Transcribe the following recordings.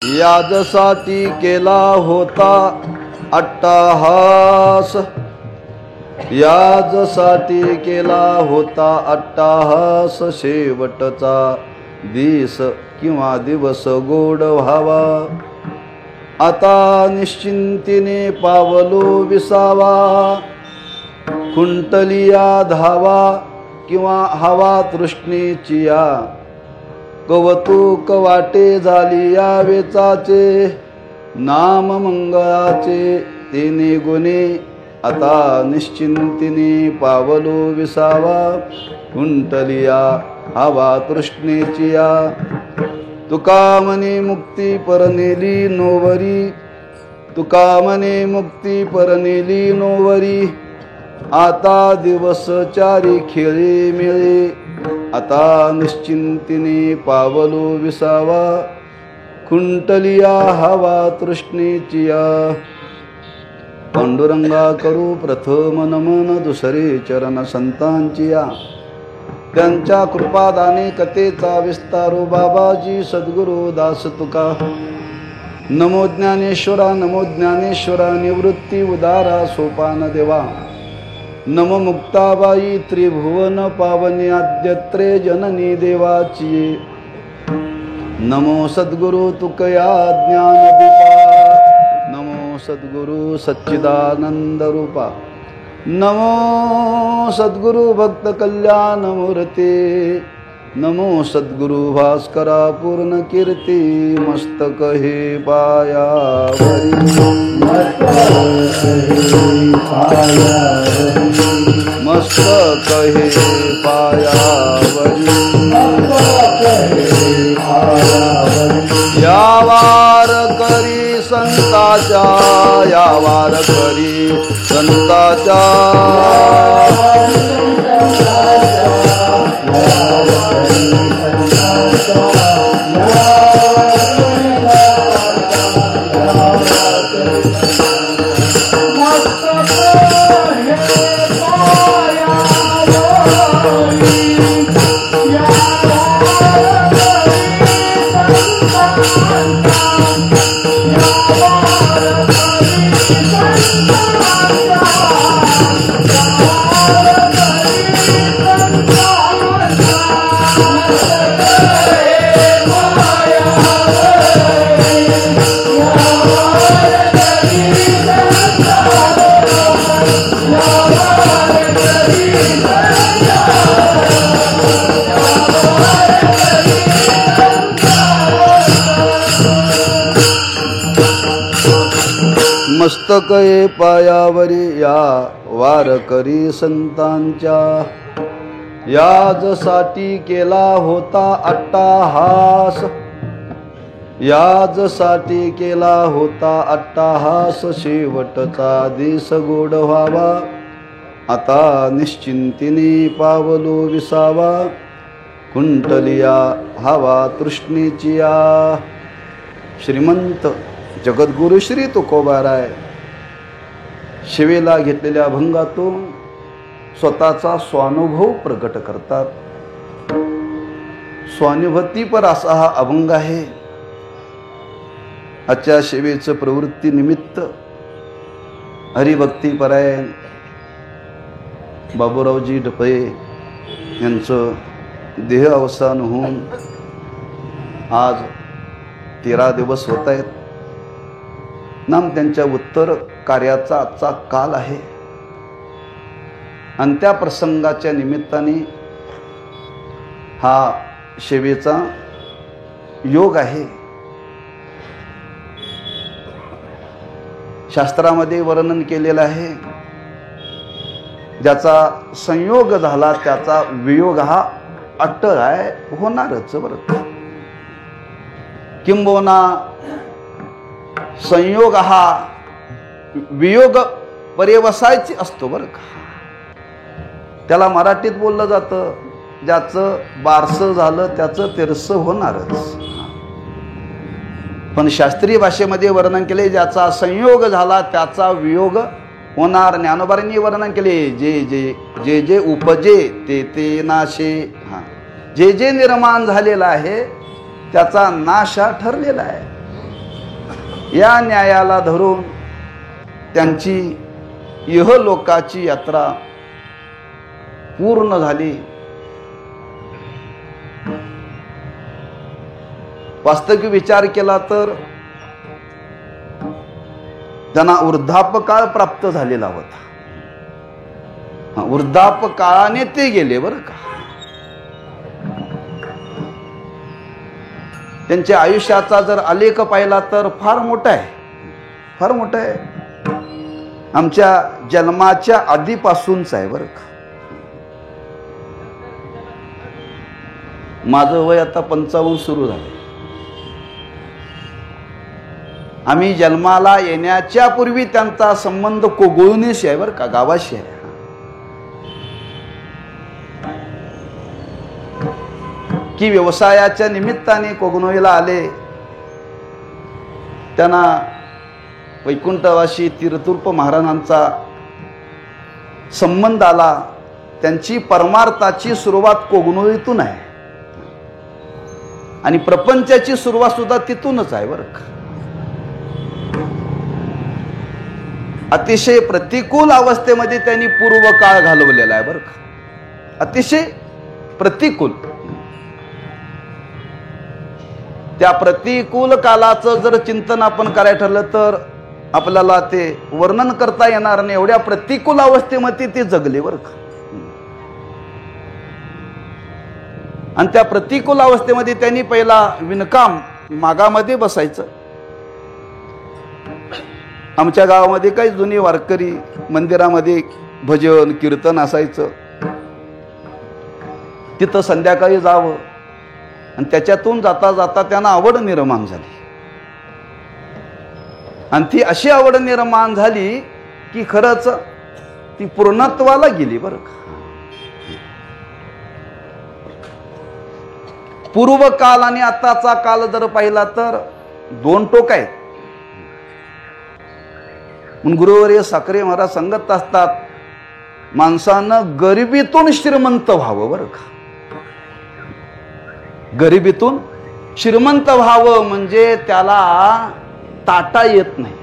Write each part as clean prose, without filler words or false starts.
याजसाठी केला होता अट्टाहास, याजसाठी केला होता अट्टाहास, शेवटचा दिस किंवा दिवस गोड व्हावा, आता निश्चिंतीने पावलो विसावा, खुंटलिया धावा किंवा हवा तृष्णेची या, कौतुक वाटे झाली या वेचाचे, नाम मंगळाचे तिने गुणे, आता निश्चिंतीने पावलो विसावा, खुंटलिया हवा तृष्णेची या, तुका म्हणे मुक्ती परनेली नोवरी, तुका म्हणे मुक्ती परनेली नोवरी, आता दिवस चारी खेळे मिळे, आता निश्चिंतीने पावलो विसावा, खुंटलिया हवा तृष्णेची या, पांडुरंगा करू प्रथम नमन, दुसरे चरण संतांची या, त्यांच्या कृपादाने कथेचा विस्तारो, बाबाजी सद्गुरु दास तुका, नमो ज्ञानेश्वरा नमो ज्ञानेश्वरा, निवृत्ती उदारा सोपान देवा, नमो मुक्ताबाई त्रिभुवन पावनी, आद्यत्रे जननी देवाची, नमो सद्गुरु तुकया ज्ञान दीपा, नमो सद्गुरु सच्चिदानंद रूपा, नमो सद्गुरु भक्त कल्याण मूर्ती, नमो सद्गुरु भास्करा पूर्ण कीर्ती, मस्तक हे पायावरी, मस्तक हे पायावरी, या वार करी संताच्या, या वार करी संताच्या, मस्तक हे पायावरी, या वारकरी संतांच्या, याजसाठी केला होता अट्टाहास, याजसाठी केला होता अट्टाहास, शेवटचा दिस गोड व्हावा, आता निश्चिंतीने पावलो विसावा, खुंटलिया हवा तृष्णेची या. श्रीमंत जगद्गुरु श्री तुकोबाराय शिवेला घेतलेल्या अभंगातून स्वतःचा स्वानुभव प्रकट करतात. स्वानुभूतीपर असा हा अभंग आहे. आजच्या शिवेचं प्रवृत्ती निमित्त हरिभक्तीपरायण बाबूरावजी ढपळे यांचं देह अवसान होऊन आज 13 दिवस होत आहेत. नाम त्यांच्या उत्तर कार्याचा आजचा काल आहे आणि त्या प्रसंगाच्या निमित्ताने हा सेवेचा योग आहे. शास्त्रामध्ये वर्णन केलेलं आहे, ज्याचा संयोग झाला त्याचा वियोग हा अटळ आहे, होणारच बरं. किंबहुना संयोग हा वियोग पर्यवसायची असतो बरं का. त्याला मराठीत बोललं जातं, ज्याचं बारसं झालं त्याचं तेरसं होणारच. पण शास्त्रीय भाषेमध्ये वर्णन केले, ज्याचा संयोग झाला त्याचा वियोग होणार. ज्ञानोबांनी वर्णन केले, जे जे जे जे उपजे ते ते नाशे. जे जे निर्माण झालेला आहे त्याचा नाश हा ठरलेला आहे. या न्यायाला धरून त्यांची इहलोकाची यात्रा पूर्ण झाली. वास्तविक विचार केला तर त्यांना वृद्धापकाळ प्राप्त झालेला होता. वृद्धापकाळाने ते गेले बरं का. त्यांच्या आयुष्याचा जर आलेख पाहिला तर फार मोठा आहे, फार मोठा आहे. आमच्या जन्माच्या आधीपासूनच आहे बरं का. माझं वय आता 55 सुरू झाले. आम्ही जन्माला येण्याच्या पूर्वी त्यांचा संबंध कोगोळणीशी आहे बरं का, गावाशी आहे. की व्यवसायाच्या निमित्ताने कोगनोळीला आले. त्यांना वैकुंठवासी तीर्थरूप महाराजांचा संबंध आला. त्यांची परमार्थाची सुरुवात कोगनोळीतून आहे आणि प्रपंचाची सुरुवात सुद्धा तिथूनच आहे बरं का. अतिशय प्रतिकूल अवस्थेमध्ये त्यांनी पूर्व काळ घालवलेला आहे बरं का. अतिशय प्रतिकूल. त्या प्रतिकूल कालाचं जर चिंतन आपण करायला ठरलं तर आपल्याला ते वर्णन करता येणार नाही. एवढ्या प्रतिकूल अवस्थेमध्ये ते जगले बरं का. आणि त्या प्रतिकूल अवस्थेमध्ये त्यांनी पहिला विणकाम मागामध्ये बसायचं. आमच्या गावामध्ये काही जुनी वारकरी मंदिरामध्ये भजन कीर्तन असायचं. तिथं संध्याकाळी जावं आणि त्याच्यातून जाता जाता त्यांना आवड निर्माण झाली. आणि ती अशी आवड निर्माण झाली की खरंच ती पूर्णत्वाला गेली बरं का. पूर्व काल आणि आताचा काल जर पाहिला तर दोन टोक आहेत. गुरुवर्य साखरे महाराज सांगत असतात, माणसानं गरिबीतून श्रीमंत व्हावं बरं का. गरिबीतून श्रीमंत व्हावं म्हणजे त्याला ताटा येत नाही.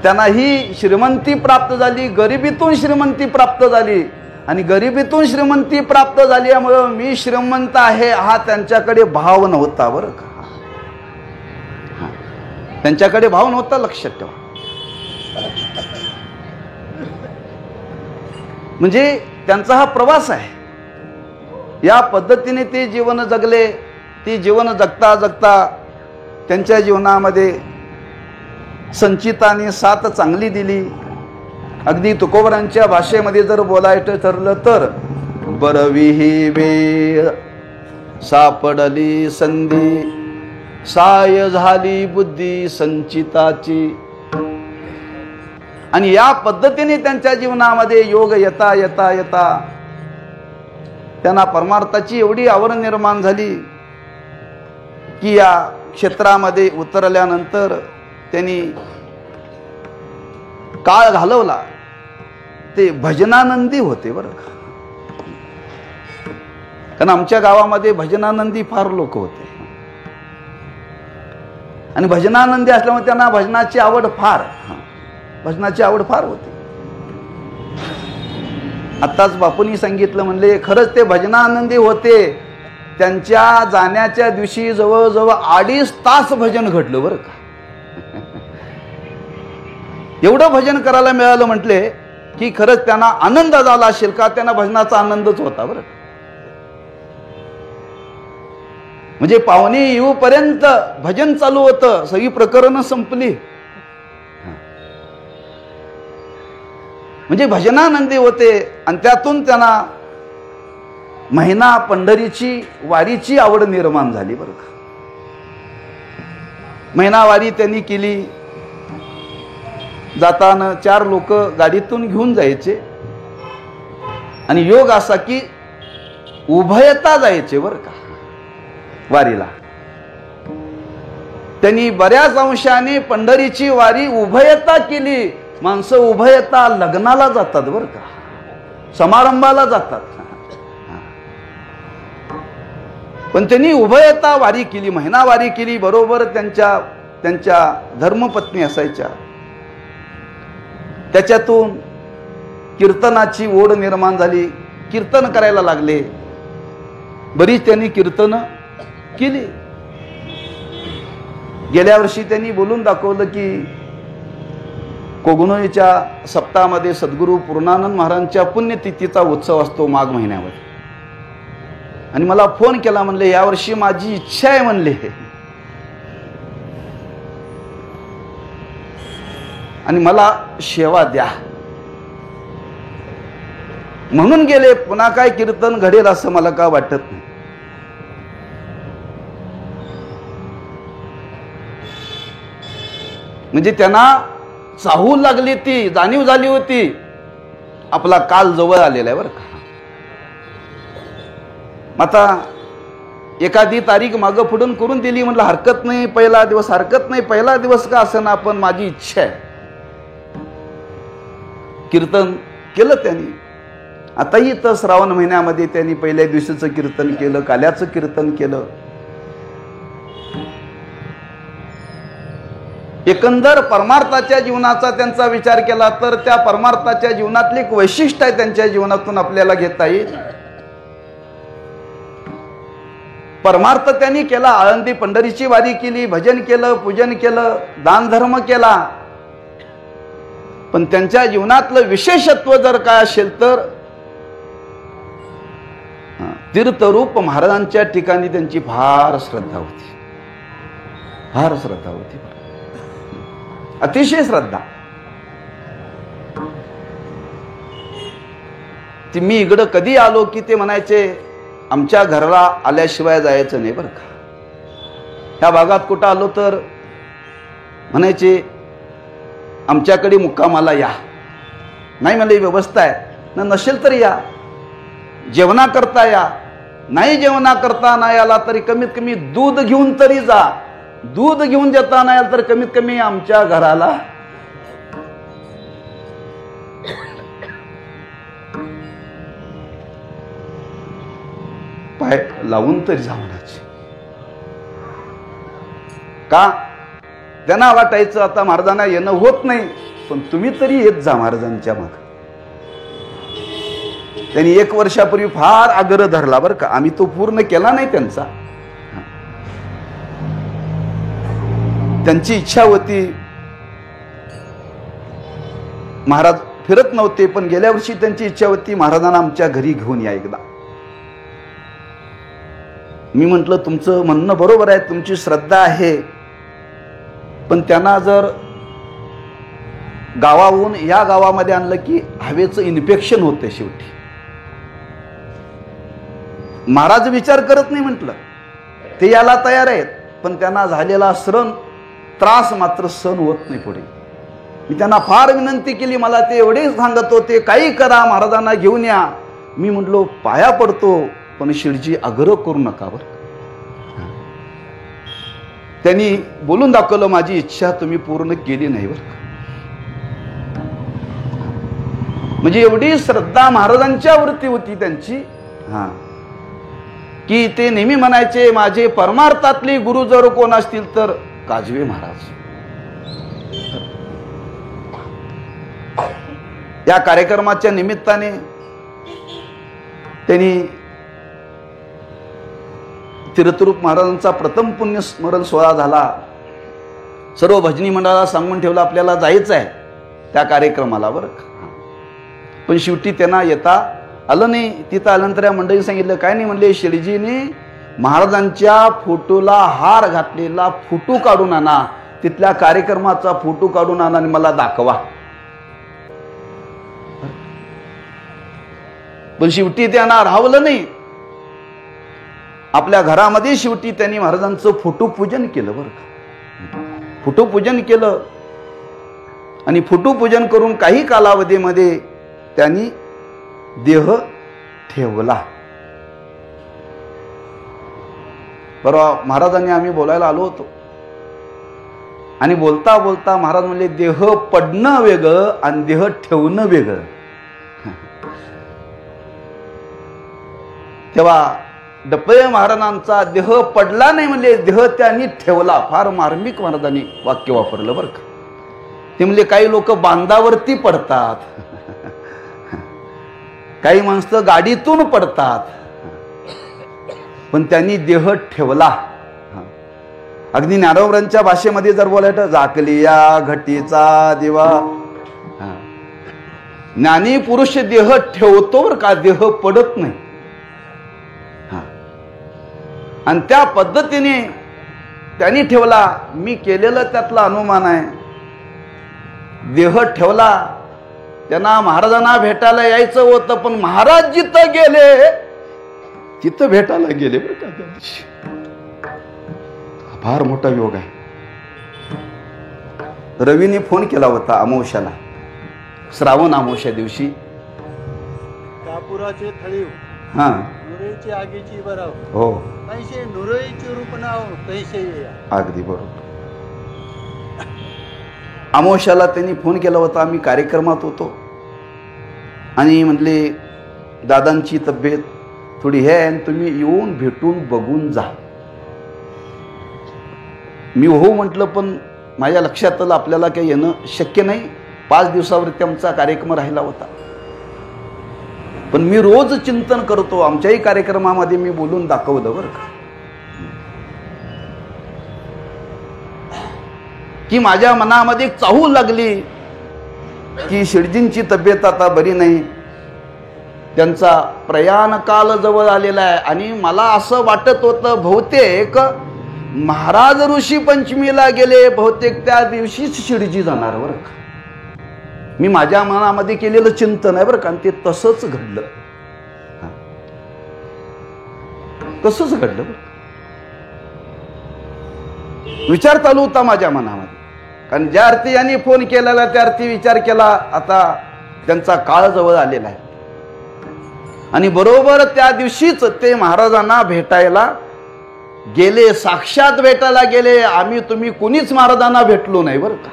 त्यांना ही श्रीमंती प्राप्त झाली, गरिबीतून श्रीमंती प्राप्त झाली. आणि गरिबीतून श्रीमंती प्राप्त झाल्यामुळं मी श्रीमंत आहे हा त्यांच्याकडे भाव नव्हता बरं का. त्यांच्याकडे भाव नव्हता, लक्षात ठेवा. म्हणजे त्यांचा हा प्रवास आहे. या पद्धतीने ते जीवन जगले. ते जीवन जगता जगता त्यांच्या जीवनामध्ये संचिताने साथ चांगली दिली. अगदी तुकोबरांच्या भाषेमध्ये जर बोलायचं ठरलं तर बरविही वेळ सापडली संधी, साय झाली बुद्धी संचिताची. आणि या पद्धतीने त्यांच्या जीवनामध्ये योग येता येता येता त्यांना परमार्थाची एवढी आवड निर्माण झाली की या क्षेत्रामध्ये उतरल्यानंतर त्यांनी काळ घालवला ते भजनानंदी होते बरं का. कारण आमच्या गावामध्ये भजनानंदी फार लोक होते आणि भजनानंदी असल्यामुळे त्यांना भजनाची आवड फार होती. आत्ताच बापूंनी सांगितलं, म्हणले खरंच ते भजनानंदी होते. त्यांच्या जाण्याच्या दिवशी जवळजवळ 2.5 तास भजन घडलं बरं का. एवढं भजन करायला मिळालं म्हटले की खरंच त्यांना आनंद झाला असेल का. त्यांना भजनाचा आनंदच होता बरं. म्हणजे पाहुणे येऊपर्यंत भजन चालू होतं, सगळी प्रकरणं संपली. म्हणजे भजनानंदी होते. आणि त्यातून त्यांना महिना पंढरीची वारीची आवड निर्माण झाली बरं का. महिना वारी त्यांनी केली. जाताना 4 लोक गाडीतून घेऊन जायचे आणि योग असा की उभयता जायचे बरं का वारीला. त्यांनी बऱ्याच अंशाने पंढरीची वारी उभयता केली. माणसं उभयता लग्नाला जातात बरं का, समारंभाला जातात. पण त्यांनी उभयता वारी केली, महिना वारी केली. बरोबर त्यांच्या धर्मपत्नी असायच्या. त्याच्यातून कीर्तनाची ओढ निर्माण झाली. कीर्तन करायला लागले. बरीच त्यांनी कीर्तन केली. गेल्या वर्षी त्यांनी बोलून दाखवलं की कोगनोळीच्या सप्ताहामध्ये सद्गुरू पूर्णानंद महाराजांच्या पुण्यतिथीचा उत्सव असतो माघ महिन्यामध्ये. आणि मला फोन केला, म्हणले यावर्षी माझी इच्छा आहे म्हणले, आणि मला सेवा द्या म्हणून गेले. पुन्हा काय कीर्तन घडेल असं मला का वाटत नाही. म्हणजे त्यांना चाहू लागली, ती जाणीव झाली होती आपला काल जवळ आलेला आहे बरं का. आता एखादी तारीख मागं पुढून करून दिली, म्हटलं हरकत नाही, पहिला दिवस हरकत नाही, पहिला दिवस का असं ना, पण माझी इच्छा आहे. कीर्तन केलं त्यांनी. आताही तर श्रावण महिन्यामध्ये त्यांनी पहिल्या दिवशीचं कीर्तन केलं, काल्याचं कीर्तन केलं. एकंदर परमार्थाच्या जीवनाचा त्यांचा विचार केला तर त्या परमार्थाच्या जीवनातले एक वैशिष्ट्य आहे त्यांच्या जीवनातून आपल्याला घेता येईल. परमार्थ त्यांनी केला. आळंदी पंढरीची वारी केली, भजन केलं, पूजन केलं, दान धर्म केला. पण त्यांच्या जीवनातलं विशेषत्व जर काय असेल तर तीर्थरूप महाराजांच्या ठिकाणी त्यांची फार श्रद्धा होती. फार श्रद्धा होती, अतिशय श्रद्धा. ती मी इकडं कधी आलो की ते म्हणायचे आमच्या घराला आल्याशिवाय जायचं नाही बरं का. ह्या भागात कुठं आलो तर म्हणायचे आमच्याकडे मुक्कामाला या. नाही मला व्यवस्था आहे ना, नसेल तर या, जेवणा करता या, नाही जेवणा करता नाही आला तरी कमीत कमी दूध घेऊन तरी जा. दूध घेऊन देता नाही आला तर कमीत कमी आमच्या घराला पाय लावून तरी जाऊनच. का त्यांना वाटायचं आता महाराजांना येणं होत नाही, पण तुम्ही तरी येत जा महाराजांच्या मागे. त्यांनी 1 वर्षापूर्वी फार आग्रह धरला बरं का. आम्ही तो पूर्ण केला नाही त्यांचा. त्यांची इच्छा होती. महाराज फिरत नव्हते, पण गेल्या वर्षी त्यांची इच्छा होती महाराजांना आमच्या घरी घेऊन या एकदा. मी म्हटलं तुमचं म्हणणं बरोबर आहे, तुमची श्रद्धा आहे, पण त्यांना जर गावाहून या गावामध्ये आणलं की हवेचं इन्फेक्शन होते. शेवटी महाराज विचार करत नाही म्हटलं, ते याला तयार आहेत, पण त्यांना झालेला त्रास मात्र सहन होत नाही पुढे. मी त्यांना फार विनंती केली, मला ते एवढे सांगत होते काही करा महाराजांना घेऊन या. मी म्हटलो पाया पडतो, पण शिडजी आग्रह करू नका बरं. त्यांनी बोलून दाखवलं माझी इच्छा तुम्ही पूर्ण केली नाही बरं. म्हणजे एवढी श्रद्धा महाराजांच्या वरती होती त्यांची, की ते नेहमी म्हणायचे माझे परमार्थातले गुरु जर कोण असतील तर काजवे महाराज. या कार्यक्रमाच्या निमित्ताने त्यांनी तीर्थरूप महाराजांचा प्रथम पुण्यस्मरण सोहळा झाला. सर्व भजनी मंडळाला सांगून ठेवलं आपल्याला जायचं आहे त्या कार्यक्रमाला बरं. पण शेवटी त्यांना येता आलं नाही. तिथं आल्यानंतर या मंडळीने सांगितलं काय नाही, म्हणले शिडजीने महाराजांच्या फोटोला हार घातलेला फोटो काढून आणा, तिथल्या कार्यक्रमाचा फोटो काढून आणा आणि मला दाखवा. पण शेवटी त्यांना राहवलं नाही. आपल्या घरामध्ये शेवटी त्यांनी महाराजांचं फोटो पूजन केलं बरं का. फोटो पूजन केलं आणि फोटो पूजन करून काही कालावधीमध्ये त्यांनी देह ठेवला. परवा महाराजांनी आम्ही बोलायला आलो होतो आणि बोलता बोलता महाराज म्हणले देह पडणं वेगळं आणि देह ठेवणं वेगळं. तेव्हा डपळे महाराजांचा देह पडला नाही म्हणले, देह त्यांनी ठेवला. फार मार्मिक महाराजांनी वाक्य वापरलं बरं का. ते म्हणले काही लोक बांधावरती पडतात, काही माणसं गाडीतून पडतात, पण त्यांनी देह ठेवला. अगदी ज्ञानोबरांच्या भाषेमध्ये जर बोलायचं, झाकली या घटीचा दिवा. ज्ञानी पुरुष देह ठेवतो बरं का, देह पडत नाही. आणि त्या पद्धतीने त्यांनी ठेवला. मी केलेलं त्यातला अनुमान आहे. देह ठेवला. त्यांना महाराजांना भेटायला यायचं होतं, पण महाराज जिथं गेले तिथं भेटायला गेले बरं का. त्या दिवशी फार मोठा योग आहे. रवीने फोन केला होता अमावस्याला, श्रावण अमावस्या दिवशी. कापुराचे थळीव हा नुरेची आगीची बराव हो कैसे नुरेची रूप नाव कैसे अगदी बरोबर. अमावस्याला त्यांनी फोन केला होता. आम्ही कार्यक्रमात होतो आणि म्हटले दादांची तब्येत थोडी हे आहे, तुम्ही येऊन भेटून बघून जा. मी हो म्हटलं, पण माझ्या लक्षात आलं आपल्याला काही येणं शक्य नाही. 5 दिवसावरती आमचा कार्यक्रम राहिला होता. पण मी रोज चिंतन करतो. आमच्याही कार्यक्रमामध्ये मी बोलून दाखवलं बरं का, की माझ्या मनामध्ये एक चाहूल लागली की शेठजींची तब्येत आता बरी नाही, त्यांचा प्रयाण काल जवळ आलेला आहे. आणि मला असं वाटत होतं बहुतेक महाराज ऋषी पंचमीला गेले, बहुतेक त्या दिवशीच शिर्डी जाणार बरं का. मी माझ्या मनामध्ये केलेलं चिंतन आहे बरं का, ते तसंच घडलं. तसंच घडलं बरं. विचार चालू होता माझ्या मनामध्ये, कारण ज्या अर्थी यांनी फोन केलेला त्या अर्थी विचार केला, आता त्यांचा काळ जवळ आलेला आहे. आणि बरोबर त्या दिवशीच ते महाराजांना भेटायला गेले, साक्षात भेटायला गेले. आम्ही तुम्ही कुणीच महाराजांना भेटलो नाही बरं का.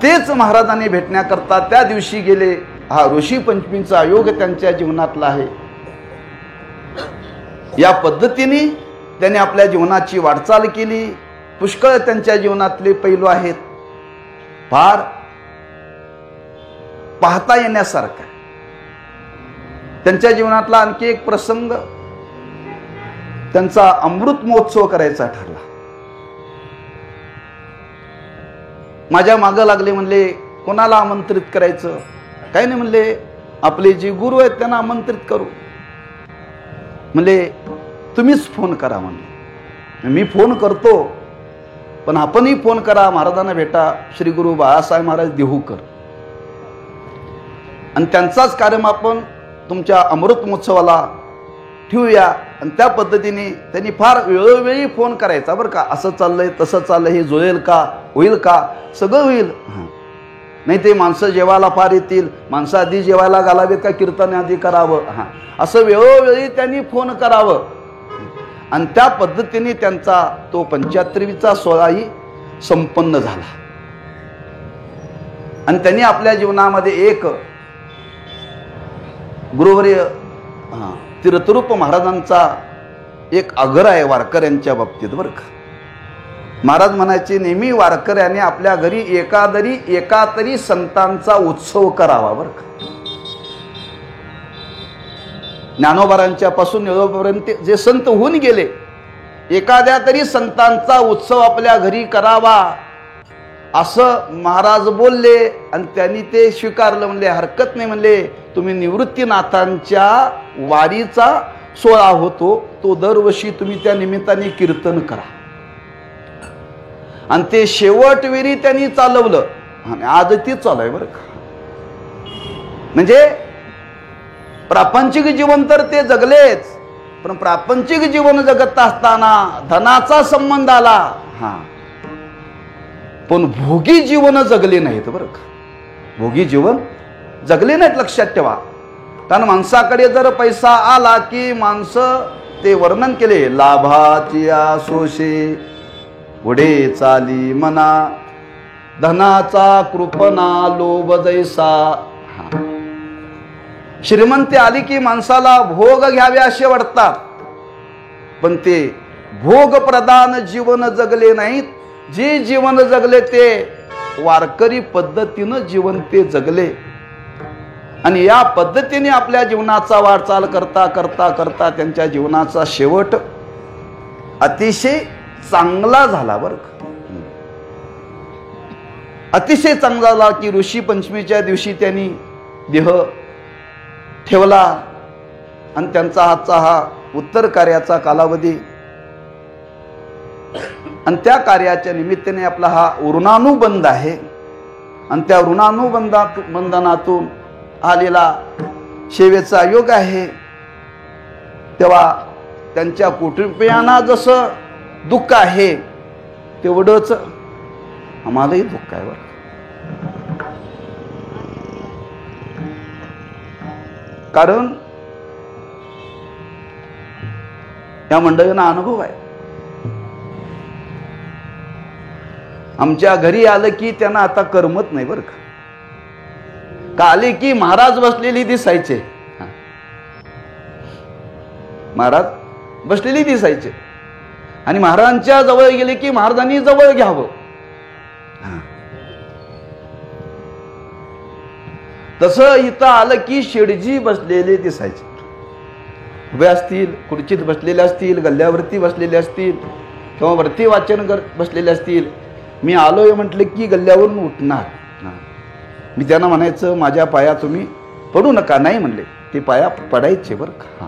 तेच महाराजांनी भेटण्याकरता त्या दिवशी गेले. हा ऋषी पंचमीचा योग त्यांच्या जीवनातला आहे. या पद्धतीने त्यांनी आपल्या जीवनाची वाटचाल केली. पुष्कळ त्यांच्या जीवनातले पैलू आहेत, फार पाहता येण्यासारखा. त्यांच्या जीवनातला आणखी एक प्रसंग, त्यांचा अमृत महोत्सव करायचा ठरला. माझ्या मागं लागले, म्हणले कोणाला आमंत्रित करायचं? काही नाही म्हणले, आपले जे गुरु आहेत त्यांना आमंत्रित करू. म्हणले तुम्हीच फोन करा. म्हणले मी फोन करतो, पण आपणही फोन करा, महाराजांना भेटा, श्री गुरु बाळासाहेब महाराज देहूकर, आणि त्यांचाच कार्यक्रम आपण तुमच्या अमृत महोत्सवाला ठेवूया. आणि त्या पद्धतीने त्यांनी फार वेळोवेळी फोन करायचा बरं का. असं चाललंय, तसं चाललंय, हे जुळेल का, होईल का, सगळं होईल. नाही ते माणसं जेवायला फार येतील, माणसं आधी जेवायला घालावेत का कीर्तन आधी करावं, असं वेळोवेळी त्यांनी फोन करावं. आणि त्या पद्धतीने त्यांचा तो 75वीचा सोहळाही संपन्न झाला. आणि त्यांनी आपल्या जीवनामध्ये एक गुरुवर्य तीर्थरूप महाराजांचा एक आग्रह आहे वारकऱ्यांच्या बाबतीत बरं का. महाराज म्हणायचे नेहमी वारकऱ्याने आपल्या घरी एका तरी संतांचा उत्सव करावा बरं का. ज्ञानोबारांच्या पासून निळोबापर्यंत जे संत होऊन गेले, एखाद्या तरी संतांचा उत्सव आपल्या घरी करावा असं महाराज बोलले. आणि त्यांनी ते स्वीकारलं. म्हणले हरकत नाही, म्हणले तुम्ही निवृत्तीनाथांच्या वारीचा सोहळा होतो, तो दरवर्षी तुम्ही त्या निमित्ताने कीर्तन करा. आणि ते शेवटवेरी त्यांनी चालवलं आणि आज ती चालू आहे बरं का. म्हणजे प्रापंचिक जीवन तर ते जगलेच, पण प्रापंचिक जीवन जगत असताना धनाचा संबंध आला, पण भोगी जीवन जगले नाहीत बरं का. भोगी जीवन जगले नाहीत, लक्षात ठेवा. कारण माणसाकडे जर पैसा आला की माणसं ते वर्णन केले, लाभाची आसोशे पुढे चाली मना, धनाचा कृपणा लोभ जैसा. श्रीमंती आली की माणसाला भोग घ्यावे असे वाटतात, पण ते भोग प्रधान जीवन जगले नाहीत. जे जीवन जगले ते वारकरी पद्धतीनं जीवन ते जगले. आणि या पद्धतीने आपल्या जीवनाचा वाटचाल करता करता करता त्यांच्या जीवनाचा शेवट अतिशय चांगला झाला बरं का. अतिशय चांगला झाला की ऋषी पंचमीच्या दिवशी त्यांनी देह ठेवला आणि त्यांचा हातचा हा उत्तर कार्याचा कालावधी आणि त्या कार्याच्या निमित्ताने आपला हा ऋणानुबंध आहे आणि त्या ऋणानुबंधनातून आलेला सेवेचा योग आहे. तेव्हा त्यांच्या कुटुंबियांना जसं दुःख आहे तेवढंच आम्हालाही दुःख आहे बरं. कारण या मंडळींना अनुभव आहे. आमच्या घरी आलं की त्यांना आता करमत नाही बरं का आले की महाराज बसलेली दिसायचे. महाराज बसलेली दिसायचे आणि महाराजांच्या जवळ गेले की महाराजांनी जवळ घ्यावं. तसं इथं आलं की शेडजी बसलेले दिसायचे. उभे असतील, खुर्चीत बसलेले असतील, गल्ल्यावरती बसलेले असतील किंवा वरती वाचन बसलेले असतील. मी आलोय म्हटलं की गल्ल्यावरून उठणार. मी त्यांना म्हणायचं माझ्या पाया तुम्ही पडू नका. नाही म्हणले, ते पाया पडायचे बरं का.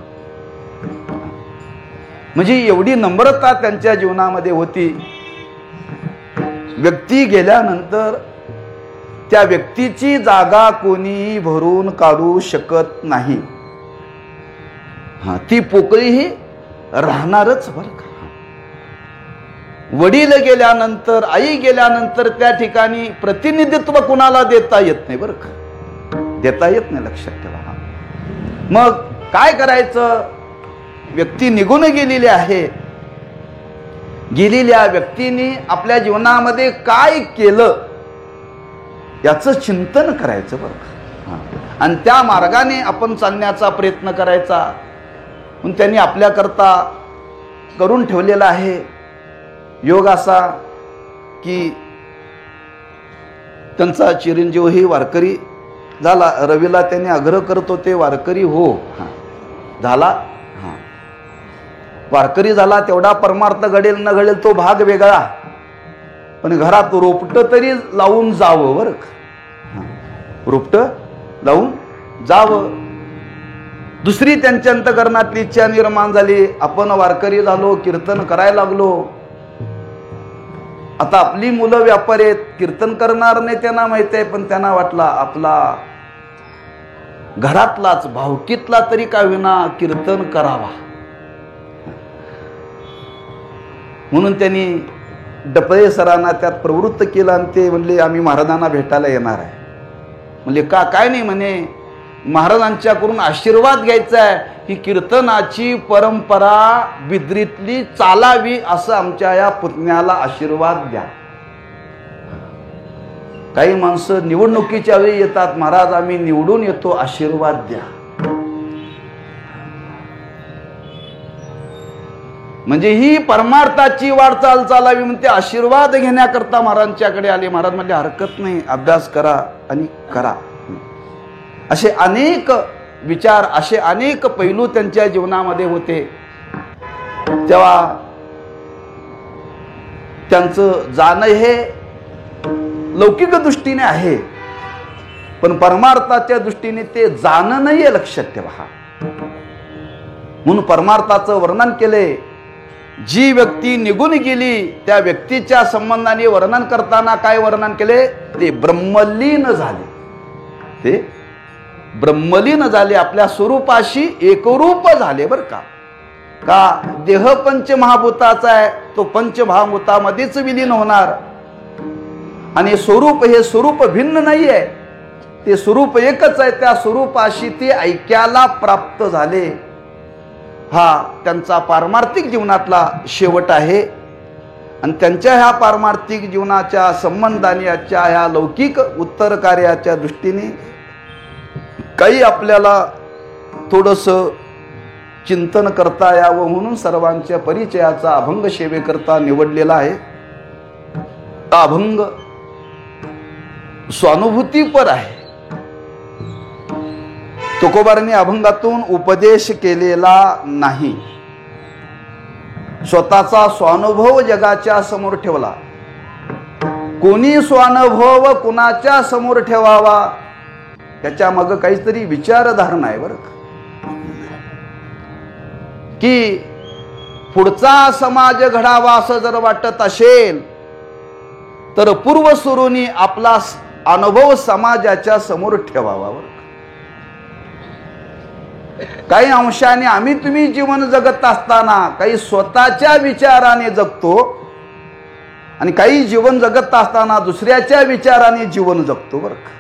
म्हणजे एवढी नम्रता त्यांच्या जीवनामध्ये होती. व्यक्ती गेल्यानंतर त्या व्यक्तीची जागा कोणीही भरून काढू शकत नाही. ती पोकळी ही राहणारच बरं का. वडील गेल्यानंतर, आई गेल्यानंतर त्या ठिकाणी प्रतिनिधित्व कुणाला देता येत नाही बरं का. देता येत नाही, लक्षात ठेवा. मग काय करायचं? व्यक्ती निघून गेलेली आहे. गेलेल्या व्यक्तीने आपल्या जीवनामध्ये काय केलं याचं चिंतन करायचं बरं का. आणि त्या मार्गाने आपण चालण्याचा प्रयत्न करायचा. म्हणून त्यांनी आपल्याकरता करून ठेवलेला आहे योग असा की त्यांचा चिरंजीवही वारकरी झाला. रवीला त्यांनी आग्रह करत होते वारकरी हो. झाला, वारकरी झाला. तेवढा परमार्थ घडेल न घडेल तो भाग वेगळा, पण घरात रोपट तरी लावून जावं बरं का. रोपट लावून जावं. दुसरी त्यांच्या अंतकरणातली इच्छा निर्माण झाली. आपण वारकरी झालो, कीर्तन करायला लागलो. आता आपली मुलं व्यापारी आहेत, कीर्तन करणार नाही त्यांना माहिती आहे, पण त्यांना वाटला आपला घरातलाच भावकीतला तरी का विना कीर्तन करावा. म्हणून त्यांनी डपळे सरांना त्यात प्रवृत्त केलं आणि ते म्हणले आम्ही महाराजांना भेटायला येणार आहे. म्हणले का? काय नाही म्हणे, महाराजांच्याकडून आशीर्वाद घ्यायचा आहे. ही कीर्तनाची परंपरा बिद्रीतली चालावी असं आमच्या या पुतण्याला आशीर्वाद द्या. काही माणसं निवडणुकीच्या वेळी येतात, महाराज आम्ही निवडून येतो, आशीर्वाद द्या. म्हणजे ही परमार्थाची वाटचाल चालावी म्हणते आशीर्वाद घेण्याकरता महाराजांच्याकडे आले. महाराज म्हणले हरकत नाही, अभ्यास करा आणि करा. असे अनेक विचार, असे अनेक पैलू त्यांच्या जीवनामध्ये होते. तेव्हा त्यांचं जाणं हे लौकिक दृष्टीने आहे, पण परमार्थाच्या दृष्टीने ते जाणं नाहीये, लक्षात ठेवा. म्हणून परमार्थाचं वर्णन केले. जी व्यक्ती निघून गेली त्या व्यक्तीच्या संबंधाने वर्णन करताना काय वर्णन केले? ते ब्रह्मलीन झाले. ते ब्रह्मलीन झाले, आपल्या स्वरूपाशी एकरूप झाले बरं का. का देह पंचमहाभूताचा आहे, तो पंचमहाभूतामध्येच विलीन होणार. आणि स्वरूप हे स्वरूप भिन्न नाही आहे, ते स्वरूप एकच आहे. त्या स्वरूपाशी ते ऐक्याला प्राप्त झाले. हा त्यांचा पारमार्थिक जीवनातला शेवट आहे. आणि त्यांच्या ह्या पारमार्थिक जीवनाच्या संबंधाने याच्या ह्या लौकिक उत्तर कार्याच्या दृष्टीने काही आपल्याला थोडंसं चिंतन करता यावं म्हणून सर्वांच्या परिचयाचा अभंग सेवेकरता निवडलेला आहे. अभंग स्वानुभूतीपर आहे. तुकोबारांनी अभंगातून उपदेश केलेला नाही, स्वतःचा स्वानुभव जगाच्या समोर ठेवला. कोणी स्वानुभव कुणाच्या समोर ठेवावा त्याच्या मागे काहीतरी विचारधारणा आहे बरं का. की पुढचा समाज घडावा असं जर वाटत असेल तर पूर्वसुरूंनी आपला अनुभव समाजाच्या समोर ठेवावा बरं. काही अंशाने आम्ही तुम्ही जीवन जगत असताना काही स्वतःच्या विचाराने जगतो आणि काही जीवन जगत असताना दुसऱ्याच्या विचाराने जीवन जगतो बरं का.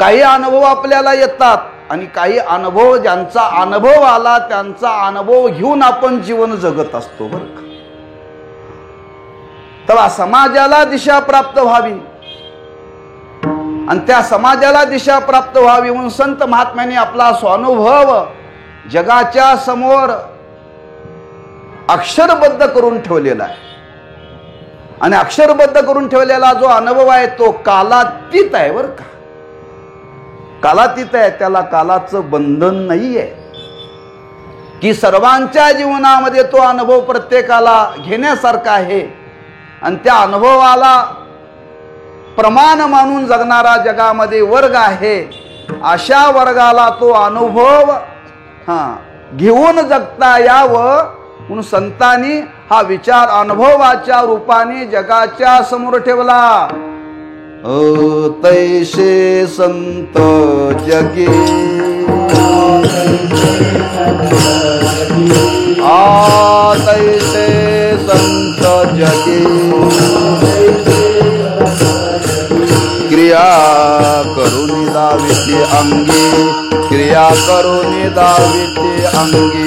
काही अनुभव आपल्याला येतात आणि काही अनुभव ज्यांचा अनुभव आला त्यांचा अनुभव घेऊन आपण जीवन जगत असतो बरं का. तेव्हा समाजाला दिशा प्राप्त व्हावी आणि त्या समाजाला दिशा प्राप्त व्हावी म्हणून संत महात्म्यांनी आपला स्वानुभव जगाच्या समोर अक्षरबद्ध करून ठेवलेला आहे. आणि अक्षरबद्ध करून ठेवलेला जो अनुभव आहे तो कालातीत आहे बरं का. कालातीत आहे, त्याला कालाचं बंधन नाही आहे. की सर्वांच्या जीवनामध्ये तो अनुभव प्रत्येकाला घेण्यासारखा आहे आणि त्या अनुभवाला प्रमाण मानून जगणारा जगामध्ये वर्ग आहे. अशा वर्गाला तो अनुभव घेऊन जगता यावं म्हणून संतांनी हा विचार अनुभवाच्या रूपाने जगाच्या समोर ठेवला. तैसे संत जगी तैसे संत जगी क्रिया करून दाविते अंगी क्रिया करून दाविते अंगी.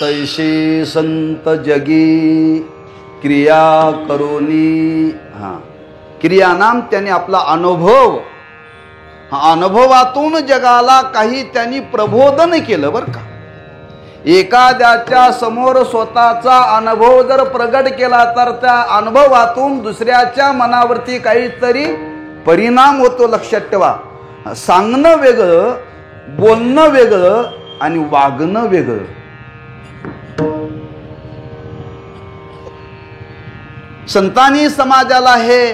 तैशी संत जगी क्रिया करोनी. क्रिया नाम त्याने आपला अनुभव, अनुभवातून जगाला काही त्यांनी प्रबोधन केलं बरं का. एखाद्याच्या समोर स्वतःचा अनुभव जर प्रगट केला तर त्या अनुभवातून दुसऱ्याच्या मनावरती काहीतरी परिणाम होतो. लक्षात ठेवा, सांगणं वेगळं, बोलणं वेगळं आणि वागणं वेगळं. संतांनी समाजाला हे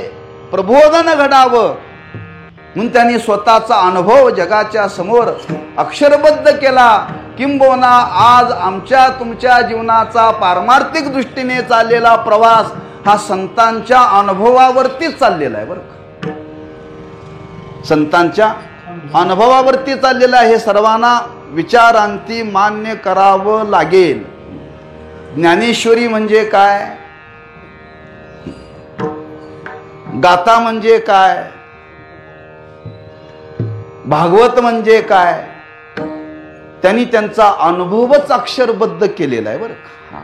प्रबोधन घडावं म्हणून त्यांनी स्वतःचा अनुभव जगाच्या समोर अक्षरबद्ध केला. किंबहुना आज आमच्या तुमच्या जीवनाचा पारमार्थिक दृष्टीने चाललेला प्रवास हा संतांच्या अनुभवावरतीच चाललेला आहे बरं का. संतांच्या अनुभवावरती चाललेला आहे. हे सर्वांना विचारांती मान्य करावं लागेल. ज्ञानेश्वरी म्हणजे काय, गाथा म्हणजे काय, भागवत म्हणजे काय, त्यांनी त्यांचा अनुभवच अक्षरबद्ध केलेला आहे बरं का.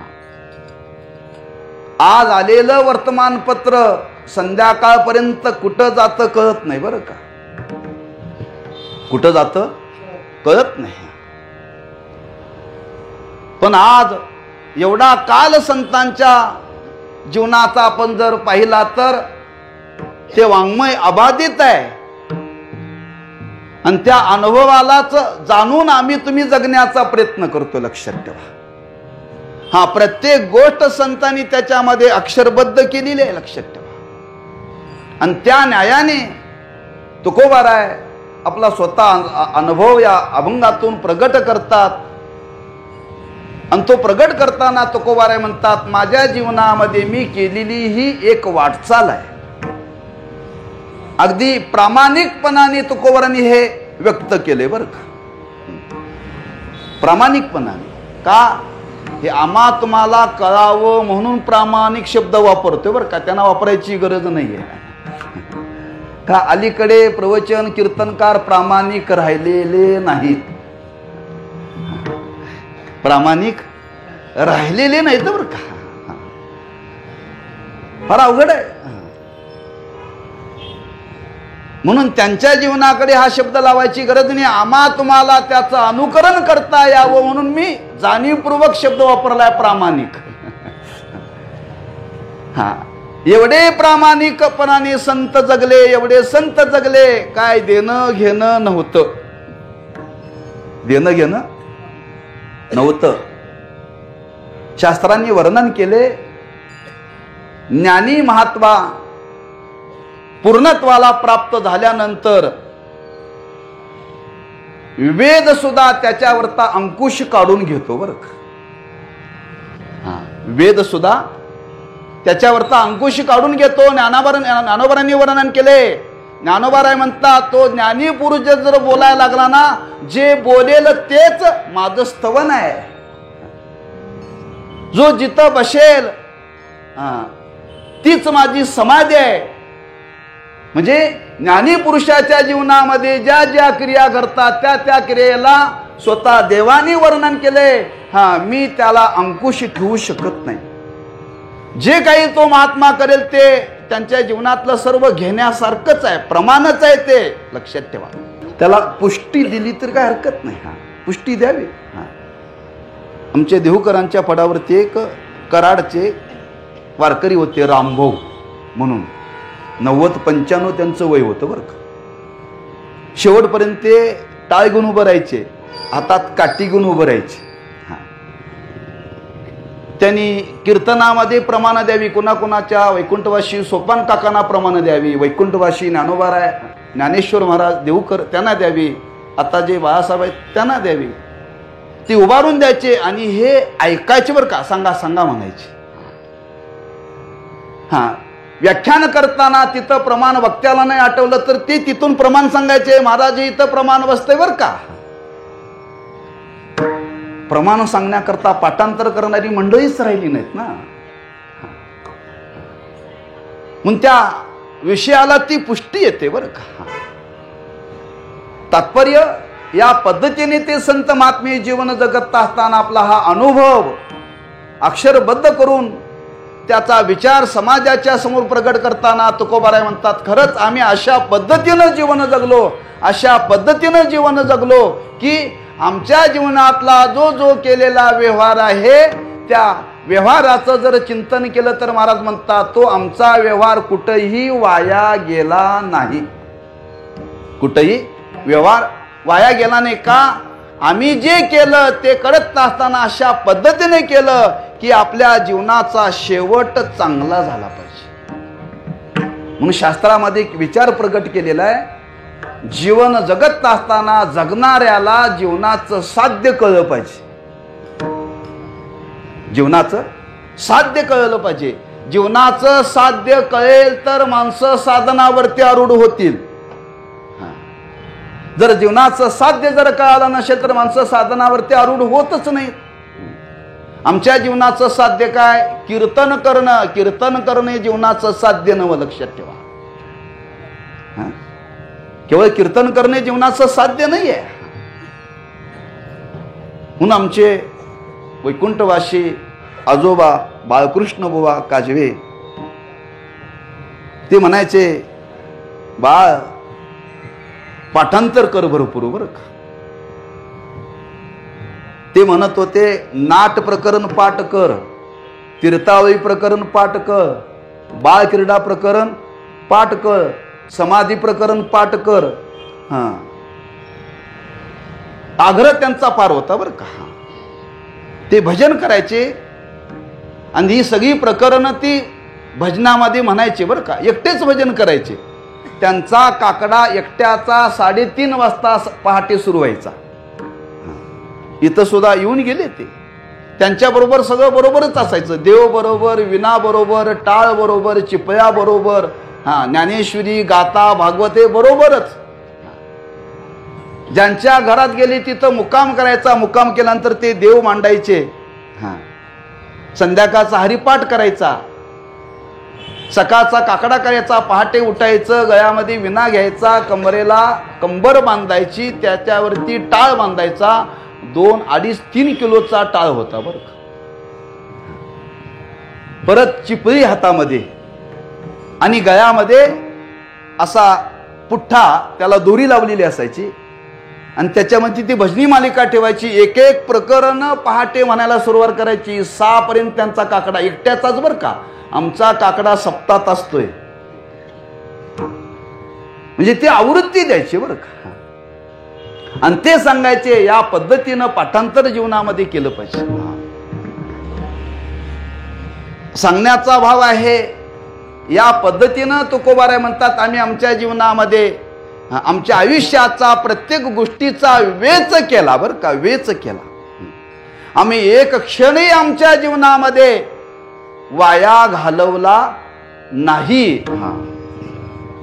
आज आलेलं वर्तमानपत्र संध्याकाळपर्यंत कुठं जातं कळत नाही बरं का. कुठं जातं कळत नाही. पण आज एवढा काल संतांच्या जीवनाचा आपण जर पाहिला तर ते वाङ्मय अबाधित आहे आणि त्या अनुभवालाच जाणून आम्ही तुम्ही जगण्याचा प्रयत्न करतो. लक्षात ठेवा, प्रत्येक गोष्ट संतांनी त्याच्यामध्ये अक्षरबद्ध केलेली आहे. लक्षात ठेवा. आणि त्या न्यायाने तुकोबाराय आपला स्वतः अनुभव या अभंगातून प्रगट करतात. आणि तो प्रगट करताना तुकोबाराय म्हणतात, माझ्या जीवनामध्ये मी केलेली ही एक वाटचाल आहे. अगदी प्रामाणिकपणाने तुकोबारांनी हे व्यक्त केले बरं का. प्रामाणिकपणाने का, हे आम्हा तुम्हाला कळावं म्हणून प्रामाणिक शब्द वापरतोय बरं का, त्यांना वापरायची गरज नाही आहे. का अलीकडे प्रवचन कीर्तनकार प्रामाणिक राहिलेले नाहीत, प्रामाणिक राहिलेले नाहीत बरं का. फार अवघड आहे. म्हणून त्यांच्या जीवनाकडे हा शब्द लावायची गरज नाही. आम्हा तुम्हाला त्याचं अनुकरण करता यावं म्हणून मी जाणीवपूर्वक शब्द वापरलाय प्रामाणिक. हा, एवढे प्रामाणिकपणाने संत जगले, एवढे संत जगले, काय देणं घेणं नव्हतं, देणं घेणं नव्हतं. शास्त्रांनी वर्णन केले, ज्ञानी महात्मा पूर्णत्वाला प्राप्त झाल्यानंतर वेद सुद्धा त्याच्यावरचा अंकुश काढून घेतो बरं का. हा, वेद सुद्धा त्याच्यावरचा अंकुश काढून घेतो. ज्ञानोबारांनी वर्णन केले. ज्ञानोबाराय म्हणतात, तो ज्ञानी पुरुष जर बोलायला लागला ना, जे बोलेल तेच माझं स्तवन आहे. जो जिथं बसेल तीच माझी समाधी आहे. म्हणजे ज्ञानी पुरुषाच्या जीवनामध्ये ज्या ज्या क्रिया घडतात त्या त्या क्रियेला स्वतः देवानी वर्णन केले. हा, मी त्याला अंकुश ठेवू शकत नाही. जे काही तो महात्मा करेल ते त्यांच्या जीवनातलं सर्व घेण्यासारखंच आहे, प्रमाणच आहे. ते लक्षात ठेवा. त्याला पुष्टी दिली तर काय हरकत नाही. हा, पुष्टी द्यावी. हा, आमच्या देहूकरांच्या पडावरती एक कराडचे वारकरी होते, रामभाऊ म्हणून. 90-95 त्यांचं वय होतं बरं का. शेवटपर्यंत ते टाळ घेऊन उभं राहायचे, हातात काठी घेऊन उभं राहायचे. त्यांनी कीर्तनामध्ये प्रमाण द्यावी, कोणाकोणाच्या वैकुंठवासी सोपान काकांना प्रमाण द्यावी, वैकुंठवासी ज्ञानोबाराय ज्ञानेश्वर महाराज देऊकर त्यांना द्यावी, आता जे बाळासाहेब आहेत त्यांना द्यावी. ती उभारून द्यायचे आणि हे ऐकायचे बरं का. सांगा सांगा म्हणायचे. हा, व्याख्यान करताना तिथं प्रमाण वक्त्याला नाही आठवलं तर ते तिथून प्रमाण सांगायचे, महाराज इथं प्रमाण बसतंय बरं का. प्रमाण सांगण्याकरता पाठांतर करणारी मंडळीच राहिली नाहीत ना. म्हणून त्या विषयाला ती पुष्टी येते बरं का. तात्पर्य, या पद्धतीने ते संत महात्मे जीवन जगत असताना आपला हा अनुभव अक्षरबद्ध करून त्याचा विचार समाजाच्या समोर प्रगट करताना तुकोबाराय म्हणतात, खरंच आम्ही अशा पद्धतीनं जीवन जगलो, अशा पद्धतीनं जीवन जगलो की आमच्या जीवनातला जो जो केलेला व्यवहार आहे त्या व्यवहाराचं जर चिंतन केलं तर महाराज म्हणतात, तो आमचा व्यवहार कुठेही वाया गेला नाही. कुठेही व्यवहार वाया गेला नाही. का, आम्ही जे केलं ते करत असताना अशा पद्धतीने केलं की आपल्या जीवनाचा शेवट चांगला झाला पाहिजे. म्हणून शास्त्रामध्ये एक विचार प्रगट केलेला आहे, जीवन जगत असताना जगणाऱ्याला जीवनाचं साध्य कळलं पाहिजे. जीवनाचं साध्य कळलं पाहिजे. जीवनाचं साध्य कळेल तर माणसं साधनावरती आरूढ होतील. जर जीवनाचं साध्य जर कळालं नसेल तर माणसं साधनावरती आरूढ होतच नाहीत. आमच्या जीवनाचं साध्य काय, कीर्तन करणं. कीर्तन करणे जीवनाचं साध्य नवं, लक्षात ठेवा. केवळ कीर्तन करणे जीवनाचं साध्य नाही आहे. म्हणून आमचे वैकुंठवासी आजोबा बाळकृष्ण बुवा काजवे ते म्हणायचे, बाळ पाठांतर कर भरपूर बरं का. ते म्हणत होते, नाट प्रकरण पाठ कर, तीर्थावळी प्रकरण पाठ कर, बाळ क्रीडा प्रकरण पाठ कर, समाधी प्रकरण पाठ कर. आग्रह त्यांचा फार होता बरं का. ते भजन करायचे आणि ही सगळी प्रकरणं ती भजनामध्ये म्हणायचे बरं का, एकटेच भजन करायचे. त्यांचा काकडा एकट्याचा 3:30 वाजता पहाटे सुरू व्हायचा. इथं सुद्धा येऊन गेले ते. त्यांच्याबरोबर सगळं बरोबरच असायचं. देव बरोबर, विना बरोबर, टाळ बरोबर, चिपळ्या बरोबर, ज्ञानेश्वरी, गाथा, भागवते बरोबरच. ज्यांच्या घरात गेले तिथं मुक्काम करायचा. मुक्काम केल्यानंतर ते देव मांडायचे. संध्याकाळचा हरिपाठ करायचा. सकाळचा काकडा करायचा. पहाटे उठायचं, गळ्यामध्ये विना घ्यायचा, कमरेला कंबर बांधायची, त्याच्यावरती टाळ बांधायचा. 2, 2.5, 3 किलोचा टाळ होता बरं का. परत चिपळी हातामध्ये आणि गळ्यामध्ये असा पुठ्ठा, त्याला दोरी लावलेली असायची आणि त्याच्यामध्ये ती भजनी मालिका ठेवायची. एक एक प्रकरण पहाटे म्हणायला सुरुवात करायची. 6 पर्यंत त्यांचा काकडा एकट्याचाच बरं का. आमचा काकडा सप्ताहात असतोय. म्हणजे ते आवृत्ती द्यायची बरं का. आणि ते सांगायचे या पद्धतीनं पाठांतर जीवनामध्ये केलं पाहिजे. सांगण्याचा भाव आहे या पद्धतीनं तुकोबाराय म्हणतात, आम्ही आमच्या जीवनामध्ये आमच्या आयुष्याचा प्रत्येक गोष्टीचा वेच केला बरं का, वेच केला. आम्ही एक क्षणही आमच्या जीवनामध्ये वाया घालवला नाही.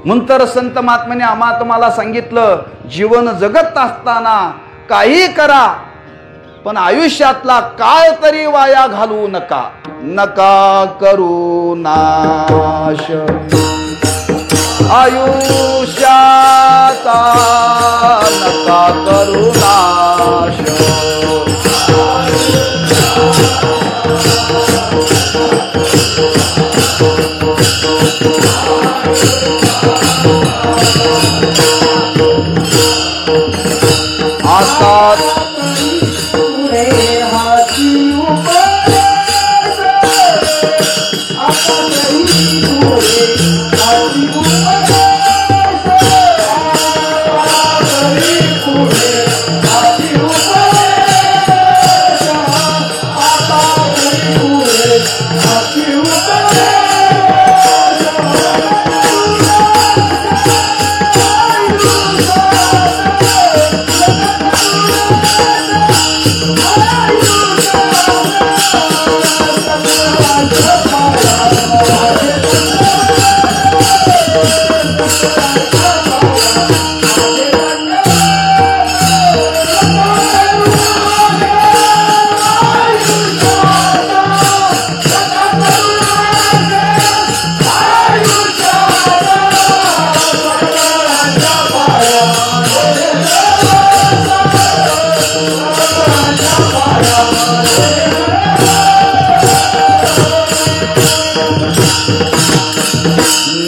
म्हणून तर संत महात्म्याने आम्हा तुम्हाला सांगितलं, जीवन जगत असताना काही करा पण आयुष्यातला काळ तरी वाया घालवू नका. नका करू नाश आयुष्याचा, नका करू नाश.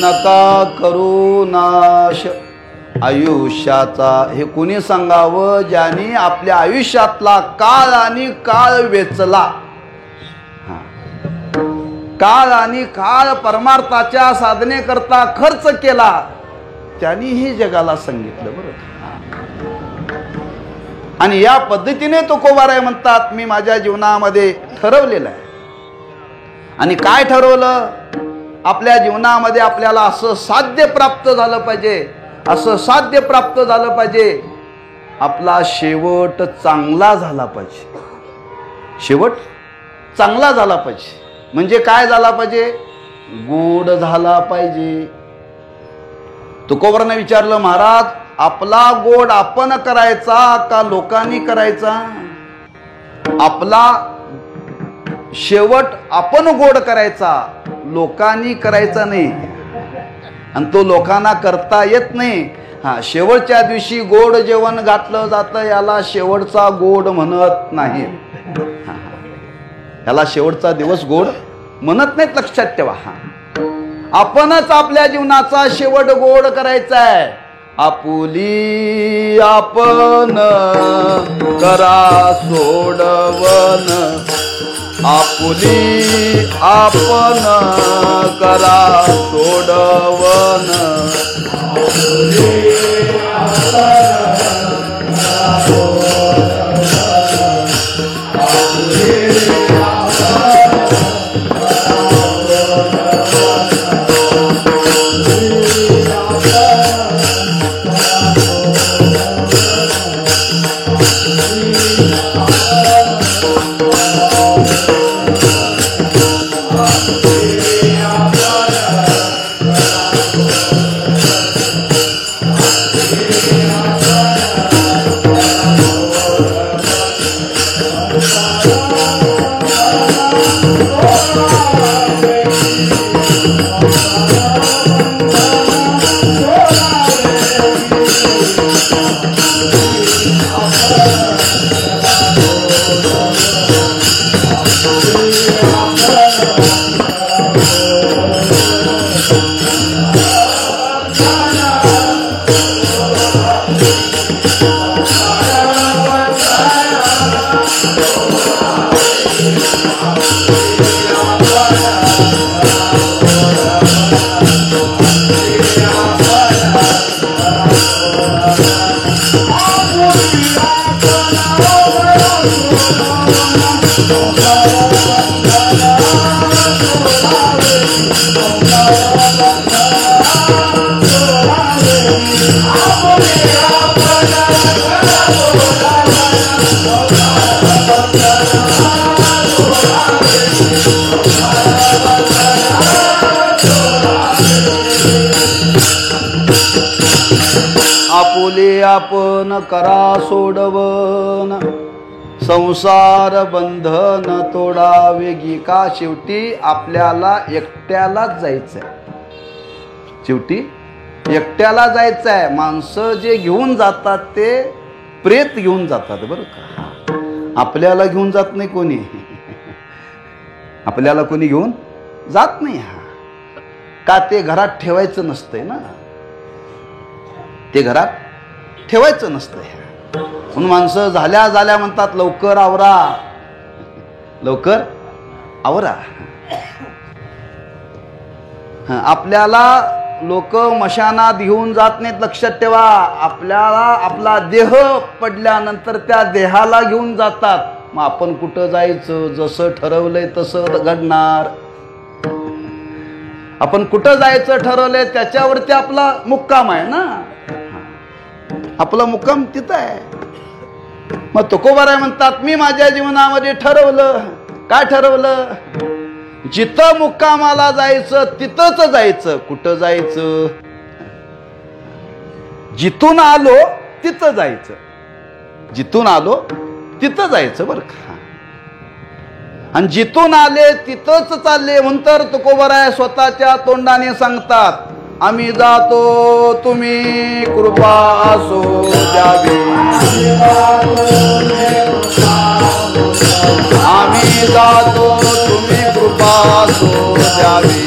नका करू नाश आयुष्याचा. हे कुणी सांगावं? ज्याने आपल्या आयुष्यातला काळ आणि काळ वेचला. काळ आणि काळ परमार्थाच्या साधनेकरता खर्च केला, त्यांनी हे जगाला सांगितलं बरं. आणि या पद्धतीने तुकोबाराय म्हणतात, मी माझ्या जीवनामध्ये ठरवलेलं आहे. आणि काय ठरवलं? आपल्या जीवनामध्ये आपल्याला असं साध्य प्राप्त झालं पाहिजे, असं साध्य प्राप्त झालं पाहिजे. आपला शेवट चांगला झाला पाहिजे. शेवट चांगला झाला पाहिजे म्हणजे काय झाला पाहिजे? गोड झाला पाहिजे. तुकोबाराने विचारलं, महाराज आपला गोड आपण करायचा का लोकांनी करायचा? आपला शेवट आपण गोड करायचा, लोकांनी करायचा नाही. आणि तो लोकांना करता येत नाही. शेवटच्या दिवशी गोड जेवण घातलं जातं, याला शेवटचा गोड म्हणत नाही. याला शेवटचा दिवस गोड म्हणत नाहीत, लक्षात ठेवा. आपणच आपल्या जीवनाचा शेवट गोड करायचा आहे. आपुली आपण करा सोडवन, आपुली आपण करा सोडवन. आपुले आपण करा सोडवन, संसार बंधन तोडावे गी. का शेवटी आपल्याला एकट्यालाच जायचंय, शेवटी एकट्याला जायचंय. माणसं जे घेऊन जातात ते प्रेत घेऊन जातात बरं का, आपल्याला घेऊन जात नाही कोणी. आपल्याला कोणी घेऊन जात नाही. का ते घरात ठेवायचं नसतंय ना, ते घरात ठेवायचं नसतंय. म्हणून माणसं झाल्या झाल्या म्हणतात लवकर आवरा, लवकर आवरा. आपल्याला लोक मशानात घेऊन जात नाहीत, लक्षात ठेवा. आपल्याला आपला देह पडल्यानंतर त्या देहाला घेऊन जातात. मग आपण कुठं जायचं, जसं ठरवलंय तसं घडणार. आपण कुठं जायचं ठरवलंय त्याच्यावरती आपला मुक्काम आहे ना, आपला मुक्काम तिथं आहे. मग तुकोबाराय म्हणतात मी माझ्या जीवनामध्ये ठरवलं. काय ठरवलं? जिथं मुक्कामाला जायचं तिथंच जायचं. कुठं जायचं? जिथून आलो तिथं जायचं, जिथून आलो तिथं जायचं बरं का. आणि जिथून आले तिथंच चालले म्हणतर तुकोबाराय स्वतःच्या तोंडाने सांगतात आम्ही जातो तुम्ही कृपा असो द्यावी. आम्ही जातो तुम्ही कृपा असो द्यावी.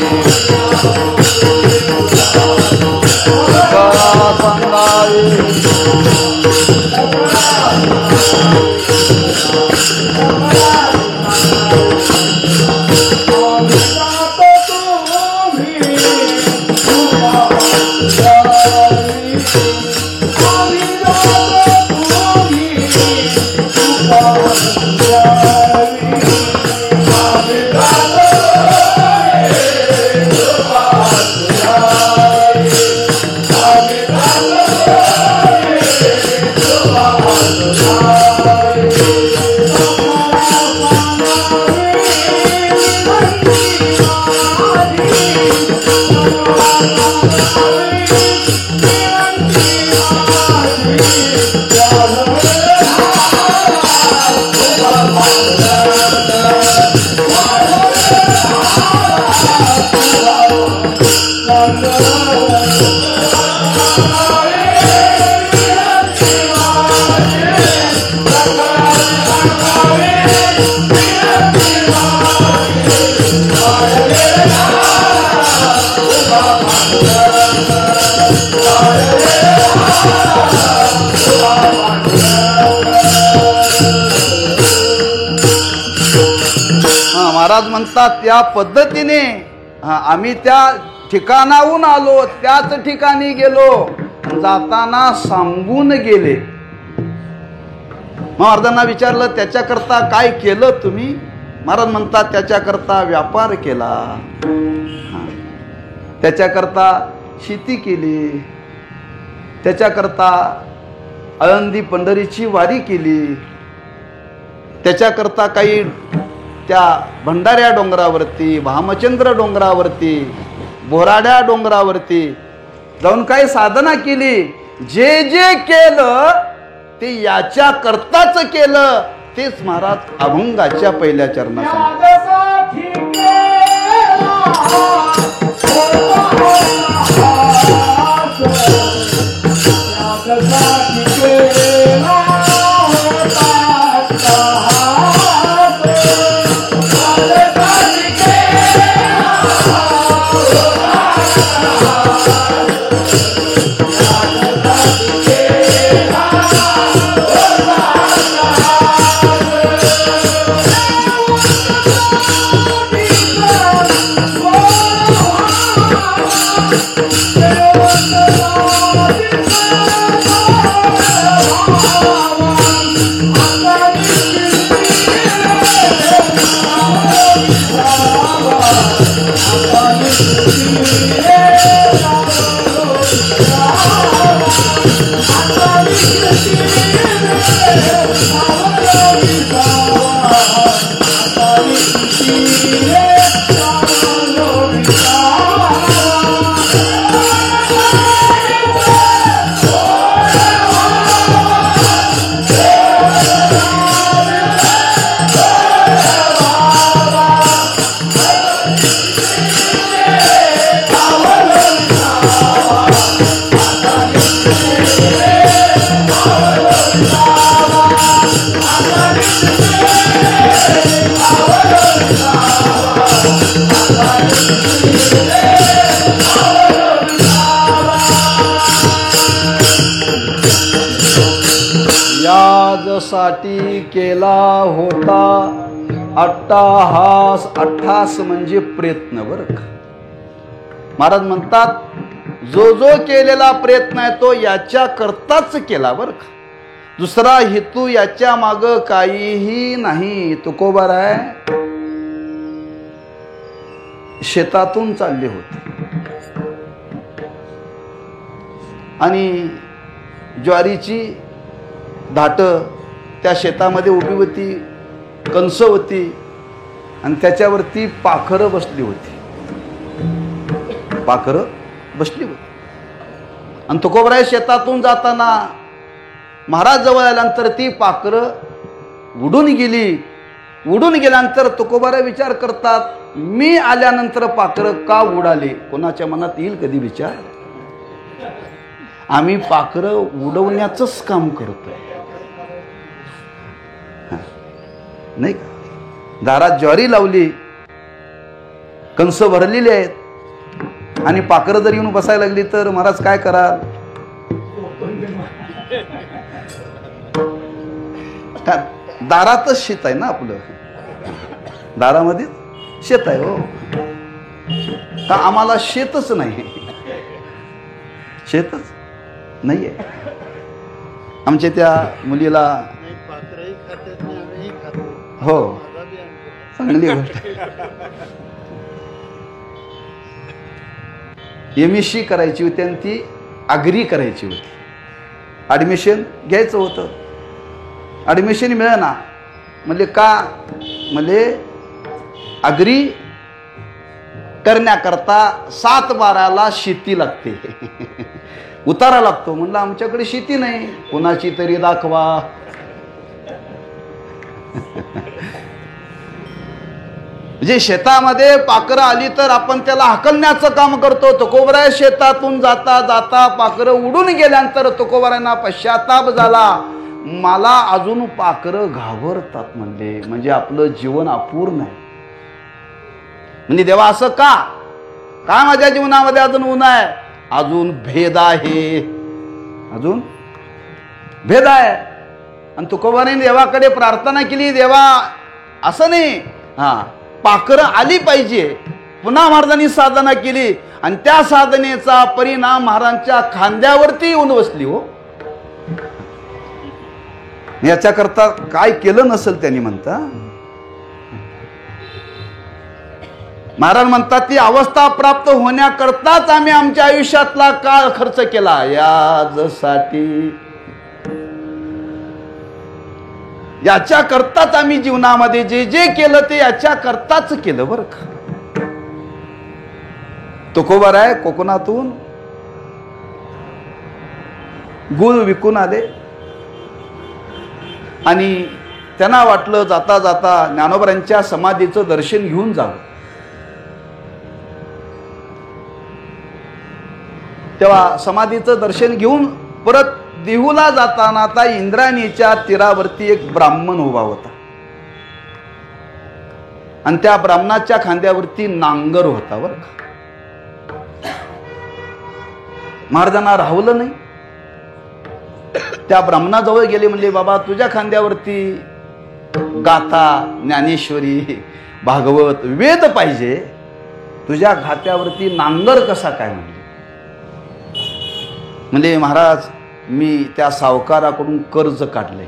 महाराज म्हणतात त्या पद्धतीने आम्ही त्या ठिकाणाहून आलो, त्याच ठिकाणी गेलो, जाताना सांगून गेले. महाराजांना विचारलं त्याच्याकरता काय केलं तुम्ही? महाराज म्हणतात त्याच्याकरता व्यापार केला, त्याच्याकरता शेती केली, त्याच्याकरता आळंदी पंढरीची वारी केली, त्याच्याकरता काही त्या भंडाऱ्या डोंगरावरती, भामचंद्र डोंगरावरती, बोराड्या डोंगरावरती जाऊन काही साधना केली. जे जे केलं ते याच्या करताच केलं. तेच महाराज अभंगाच्या पहिल्या चरणात सांगतात. याजसाठी केला होता अट्टाहास. अट्टाहास म्हणजे प्रयत्न बरं का. महाराज म्हणतात जो जो केलेला प्रयत्न आहे तो याच्या करताच केला बरं का. दुसरा हेतू याच्या माग काहीही नाही. तुकोबार आहे शेतातून चालले होते आणि ज्वारीची धाट त्या शेतामध्ये उभी होती, कणस होती आणि त्याच्यावरती पाखरं बसली होती. पाखरं बसली होती आणि तुकोबराय शेतातून जाताना महाराज जवळ आल्यानंतर ती पाखरं उडून गेली. उडून गेल्यानंतर तुकोबाराय विचार करतात, मी आल्यानंतर पाखरं का उडाली? कोणाच्या मनात येईल कधी विचार? आम्ही पाखरं उडवण्याचंच काम करतोय नाही का. दारात ज्वारी लावली, कंस भरलेली आहेत आणि पाखरं जर येऊन बसायला लागली तर महाराज काय करा? दारातच शेत आहे ना आपलं, दारामध्ये शेत आहे हो. का आम्हाला शेतच नाही? शेतच नाहीये. आमच्या त्या मुलीला पाखरंही खातात आणि आम्हीही खातो. हो माझा बी अनुभव. चांगली गोष्ट. MSc करायची होती आणि ती अग्री करायची होती. ॲडमिशन घ्यायचं होतं, ॲडमिशन मिळेना. म्हणजे का? म्हणजे अग्री करण्याकरता 7-12ला शेती लागते, उतारा लागतो. म्हणलं आमच्याकडे शेती नाही, कोणाची तरी दाखवा. म्हणजे शेतामध्ये पाखरं आली तर आपण त्याला हाकलण्याचं काम करतो. तुकोबराय शेतातून जाता जाता पाखरं उडून गेल्यानंतर तुकोबरायांना पश्चाताप झाला, मला अजून पाखरं घाबरतात म्हणले. म्हणजे आपलं जीवन अपूर्ण आहे. म्हणजे देवा असं का? काय माझ्या जीवनामध्ये अजून ऊन आहे? अजून भेद आहे, अजून भेद आहे. आणि तुकोबाराने देवाकडे प्रार्थना केली, देवा असं नाही, पाखरं आली पाहिजे. पुन्हा महाराजांनी साधना केली आणि त्या साधनेचा परिणाम महाराजांच्या खांद्यावरती येऊन बसली हो. याच्याकरता काय केलं नसेल त्यांनी म्हणता. महाराज म्हणतात ती अवस्था प्राप्त होण्याकरताच आम्ही आमच्या आयुष्यातला काळ खर्च केला. यासाठी याच्या करताच आम्ही जीवनामध्ये जे जे केलं ते याच्या करताच केलं बरं का. तुकोबाराय कोकणातून गुळ विकून आले आणि त्यांना वाटलं जाता जाता ज्ञानोबांच्या समाधीचं दर्शन घेऊन जावं. तेव्हा समाधीचं दर्शन घेऊन परत देहूला जाताना आता इंद्रायणीच्या तीरावरती एक ब्राह्मण उभा होता आणि त्या ब्राह्मणाच्या खांद्यावरती नांगर होता बरं का. महाराजांना राहवलं नाही. त्या ब्राह्मणाजवळ गेले, म्हणले बाबा तुझ्या खांद्यावरती गाथा, ज्ञानेश्वरी, भागवत, वेद पाहिजे, तुझ्या खात्यावरती नांगर कसा काय? म्हणजे महाराज मी त्या सावकाराकडून कर्ज काढले,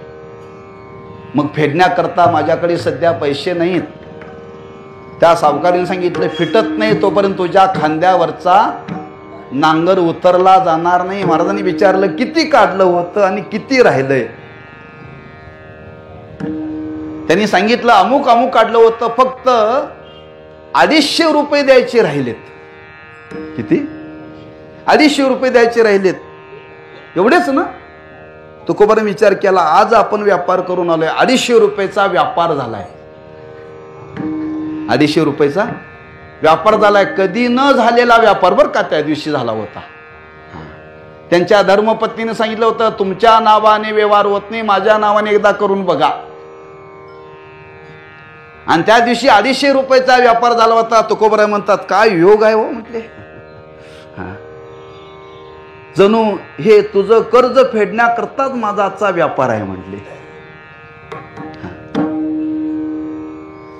मग फेडण्याकरता माझ्याकडे सध्या पैसे नाहीत. त्या सावकारीने सांगितलं फिटत नाही तोपर्यंत तुझ्या खांद्यावरचा नांगर उतरला जाणार नाही. महाराजांनी विचारलं किती काढलं होतं आणि किती राहिलंय? त्यांनी सांगितलं अमुक अमुक काढलं होतं, फक्त 250 रुपये द्यायचे राहिलेत. किती? 250 रुपये द्यायचे राहिलेत. एवढेच ना? तुकोबाने विचार केला, आज आपण व्यापार करून आलोय, 250 रुपयेचा व्यापार झालाय. 250 रुपयेचा व्यापार झालाय. कधी न झालेला व्यापार बरं का त्या दिवशी झाला होता. त्यांच्या धर्मपत्नीने सांगितलं होतं तुमच्या नावाने व्यवहार होत नाही, माझ्या नावाने एकदा करून बघा. आणि त्या दिवशी 250 रुपयेचा व्यापार झाला होता. तुकोबाराय म्हणतात काय योग आहे हो म्हटले. जणू हे तुझं कर्ज फेडण्याकरताच माझा आजचा व्यापार आहे म्हटले.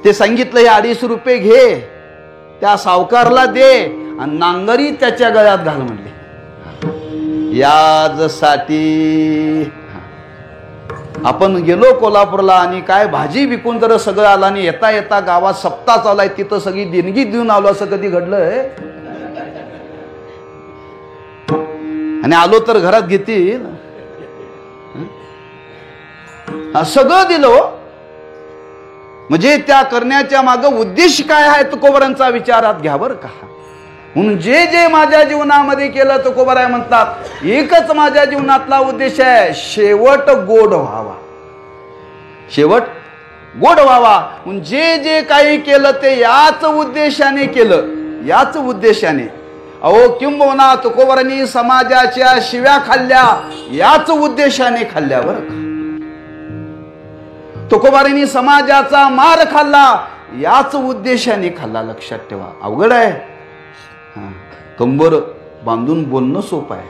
ते सांगितलं हे 250 रुपये घे, त्या सावकारला दे आणि नांगरी त्याच्या गळ्यात घाल म्हणले. याजसाठी आपण गेलो कोल्हापूरला आणि काय भाजी विकून जर सगळं आलं आणि येता येता गावात सप्ताह चालाय, तिथं सगळी देणगी देऊन आलो असं कधी घडलंय? आणि आलो तर घरात घेतील. सगळं दिलं. म्हणजे त्या करण्याच्या मागं उद्देश काय आहे तुकोबरांचा विचारात घ्या बरं का. म्हणून जे जे माझ्या जीवनामध्ये केलं तुकोबराय म्हणतात एकच माझ्या जीवनातला उद्देश आहे, शेवट गोड व्हावा. शेवट गोड व्हावा. म्हणून जे जे काही केलं ते याच उद्देशाने केलं, याच उद्देशाने. अहो किंबहुना तुकोबरांनी समाजाच्या शिव्या खाल्ल्या याच उद्देशाने खाल्ल्या बरं का. तुकोबारांनी समाजाचा मार खाल्ला याच उद्देशाने खाल्ला. लक्षात ठेवा. अवघड आहे. कंबर बांधून बोलणं सोपं आहे.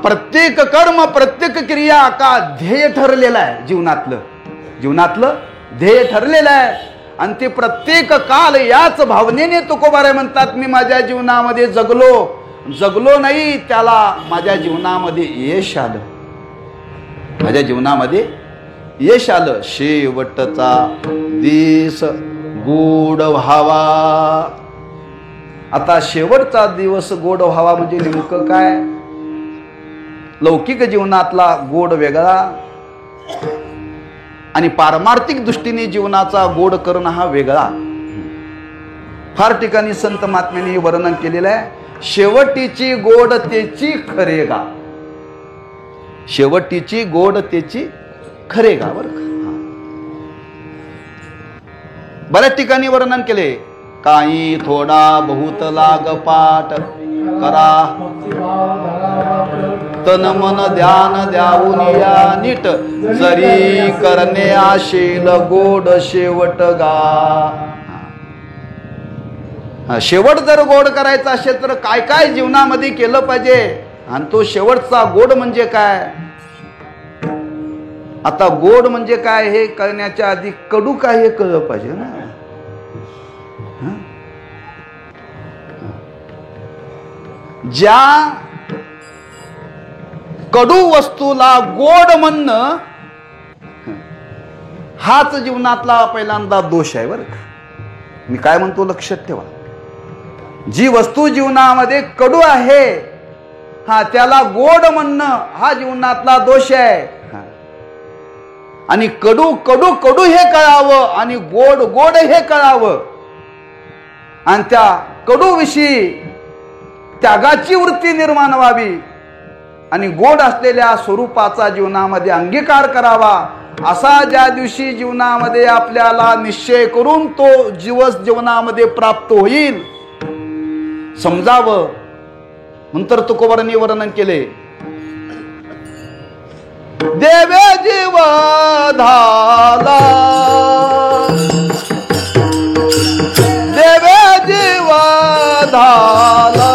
प्रत्येक कर्म प्रत्येक क्रिया का ध्येय ठरलेलं आहे. जीवनातलं ध्येय ठरलेलं आहे. आणि ते प्रत्येक काल याच भावनेने तुकोबाराय म्हणतात मी माझ्या जीवनामध्ये जगलो नाही, त्याला माझ्या जीवनामध्ये यश आलं. माझ्या जीवनामध्ये यश आलं. शेवटचा दिवस गोड व्हावा. आता शेवटचा दिवस गोड व्हावा म्हणजे नेमकं काय? लौकिक जीवनातला गोड वेगळा आणि पारमार्थिक दृष्टीने जीवनाचा गोड करणं हा वेगळा. फार ठिकाणी संत महात्म्यांनी वर्णन केलेलं आहे. शेवटीची गोड तेची खरेगा. शेवटीची गोड तेची खरेगा बरं का. बऱ्याच ठिकाणी वर्णन केले. काही थोडा बहुत लाग पाठ करा, तन मन ध्यान द्यावून या नीट, जरी करणे आशेल गोड शेवट गा. शेवट जर गोड करायचा असेल तर काय काय जीवनामध्ये केलं पाहिजे आणि तो शेवटचा गोड म्हणजे काय? आता गोड म्हणजे काय हे कळण्याच्या आधी कडू काय हे कळलं पाहिजे ना. ज्या कडू वस्तूला गोड म्हणणं हाच जीवनातला पहिल्यांदा दोष आहे बरं का. मी काय म्हणतो लक्षात ठेवा. जी वस्तू जीवनामध्ये कडू आहे त्याला गोड म्हणणं हा जीवनातला दोष आहे. आणि कडू कडू कडू हे कळावं आणि गोड गोड हे कळावं आणि त्या कडू विषयी त्यागाची वृत्ती निर्माण व्हावी आणि गोड असलेल्या स्वरूपाचा जीवनामध्ये अंगीकार करावा. असा ज्या दिवशी जीवनामध्ये आपल्याला निश्चय करून तो दिवस जीवनामध्ये प्राप्त होईल समजावं. नंतर तुकोबारांनी वर्णन केले. देवे जीव धाला, देवे जीव धाला,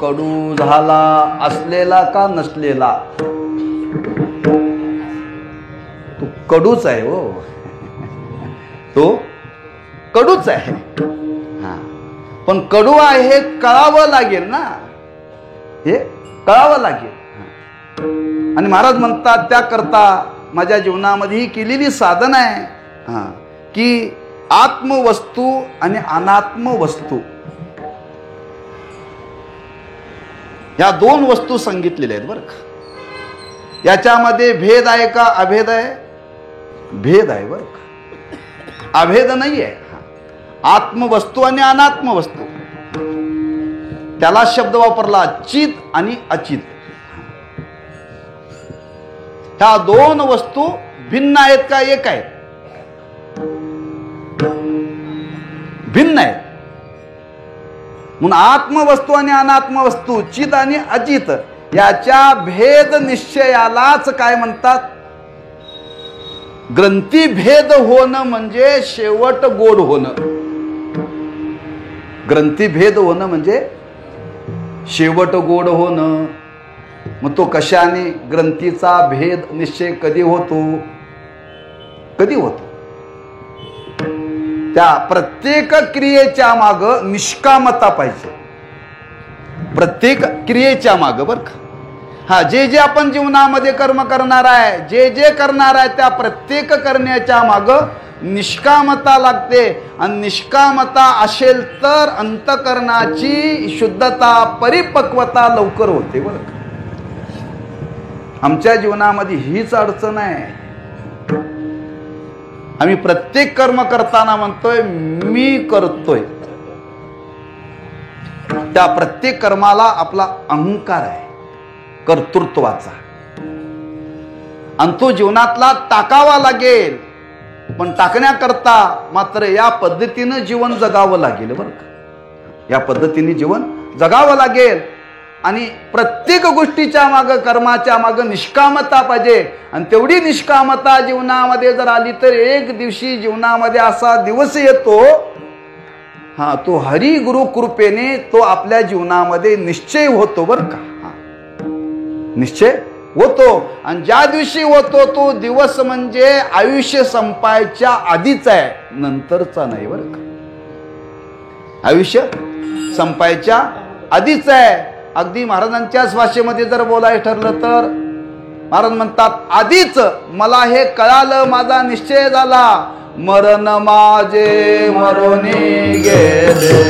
कडू झाला असलेला का नसलेला? तो कडूच आहे हो, तो कडूच आहे. हा, पण कडू आहे हे कळावं लागेल ना, हे कळावं लागेल. आणि महाराज म्हणतात त्याकरता माझ्या जीवनामध्ये ही केलेली साधन आहे हा, की आत्मवस्तू आणि अनात्म वस्तू या दोन वस्तू सांगितलेल्या आहेत बरं का. याच्यामध्ये भेद आहे का अभेद आहे? भेद आहे बरं का, अभेद नाही आहे. आत्मवस्तू आणि अनात्म वस्तू, त्याला शब्द वापरला चित आणि अचित. ह्या दोन वस्तू भिन्न आहेत का एक आहेत? भिन्न आहेत. म्हणून आत्मवस्तू आणि अनात्म वस्तू, चित आणि अचित याच्या भेद निश्चयालाच काय म्हणतात? ग्रंथी भेद होणं म्हणजे शेवट गोड होणं. ग्रंथी भेद होणं म्हणजे शेवट गोड होणं. मग तो कशाने? ग्रंथीचा भेद निश्चय कधी होतो? कधी होतो? त्या प्रत्येक क्रियेच्या माग निष्कामता पाहिजे. प्रत्येक क्रियेच्या माग बरं का. हा, जे जे आपण जीवनामध्ये कर्म करणार आहे, जे जे करणार आहे त्या प्रत्येक करण्याच्या माग निष्कामता लागते. आणि निष्कामता असेल तर अंतकरणाची शुद्धता, परिपक्वता लवकर होते बरं का. आमच्या जीवनामध्ये हीच अडचण आहे. आम्ही प्रत्येक कर्म करताना म्हणतोय मी करतोय. त्या प्रत्येक कर्माला आपला अहंकार आहे कर्तृत्वाचा, आणि तो जीवनातला टाकावा लागेल. पण टाकण्याकरता मात्र या पद्धतीनं जीवन जगावं लागेल बरं का. या पद्धतीने जीवन जगावं लागेल. आणि प्रत्येक गोष्टीच्या माग, कर्माच्या माग निष्कामता पाहिजे. आणि तेवढी निष्कामता जीवनामध्ये जर आली तर एक दिवशी जीवनामध्ये असा दिवस येतो, हा, तो हरी गुरु कृपेने तो आपल्या जीवनामध्ये निश्चय होतो बरं का. निश्चय होतो. आणि ज्या दिवशी होतो तो दिवस म्हणजे आयुष्य संपायच्या आधीच आहे, नंतरचा नाही बरं का. आयुष्य संपायच्या आधीच आहे. अगदी महाराजांच्याच भाषेमध्ये जर बोलायचं ठरलं तर महाराज म्हणतात, आधीच मला हे कळालं, माझा निश्चय झाला, मरण माझे मरोनी गेले,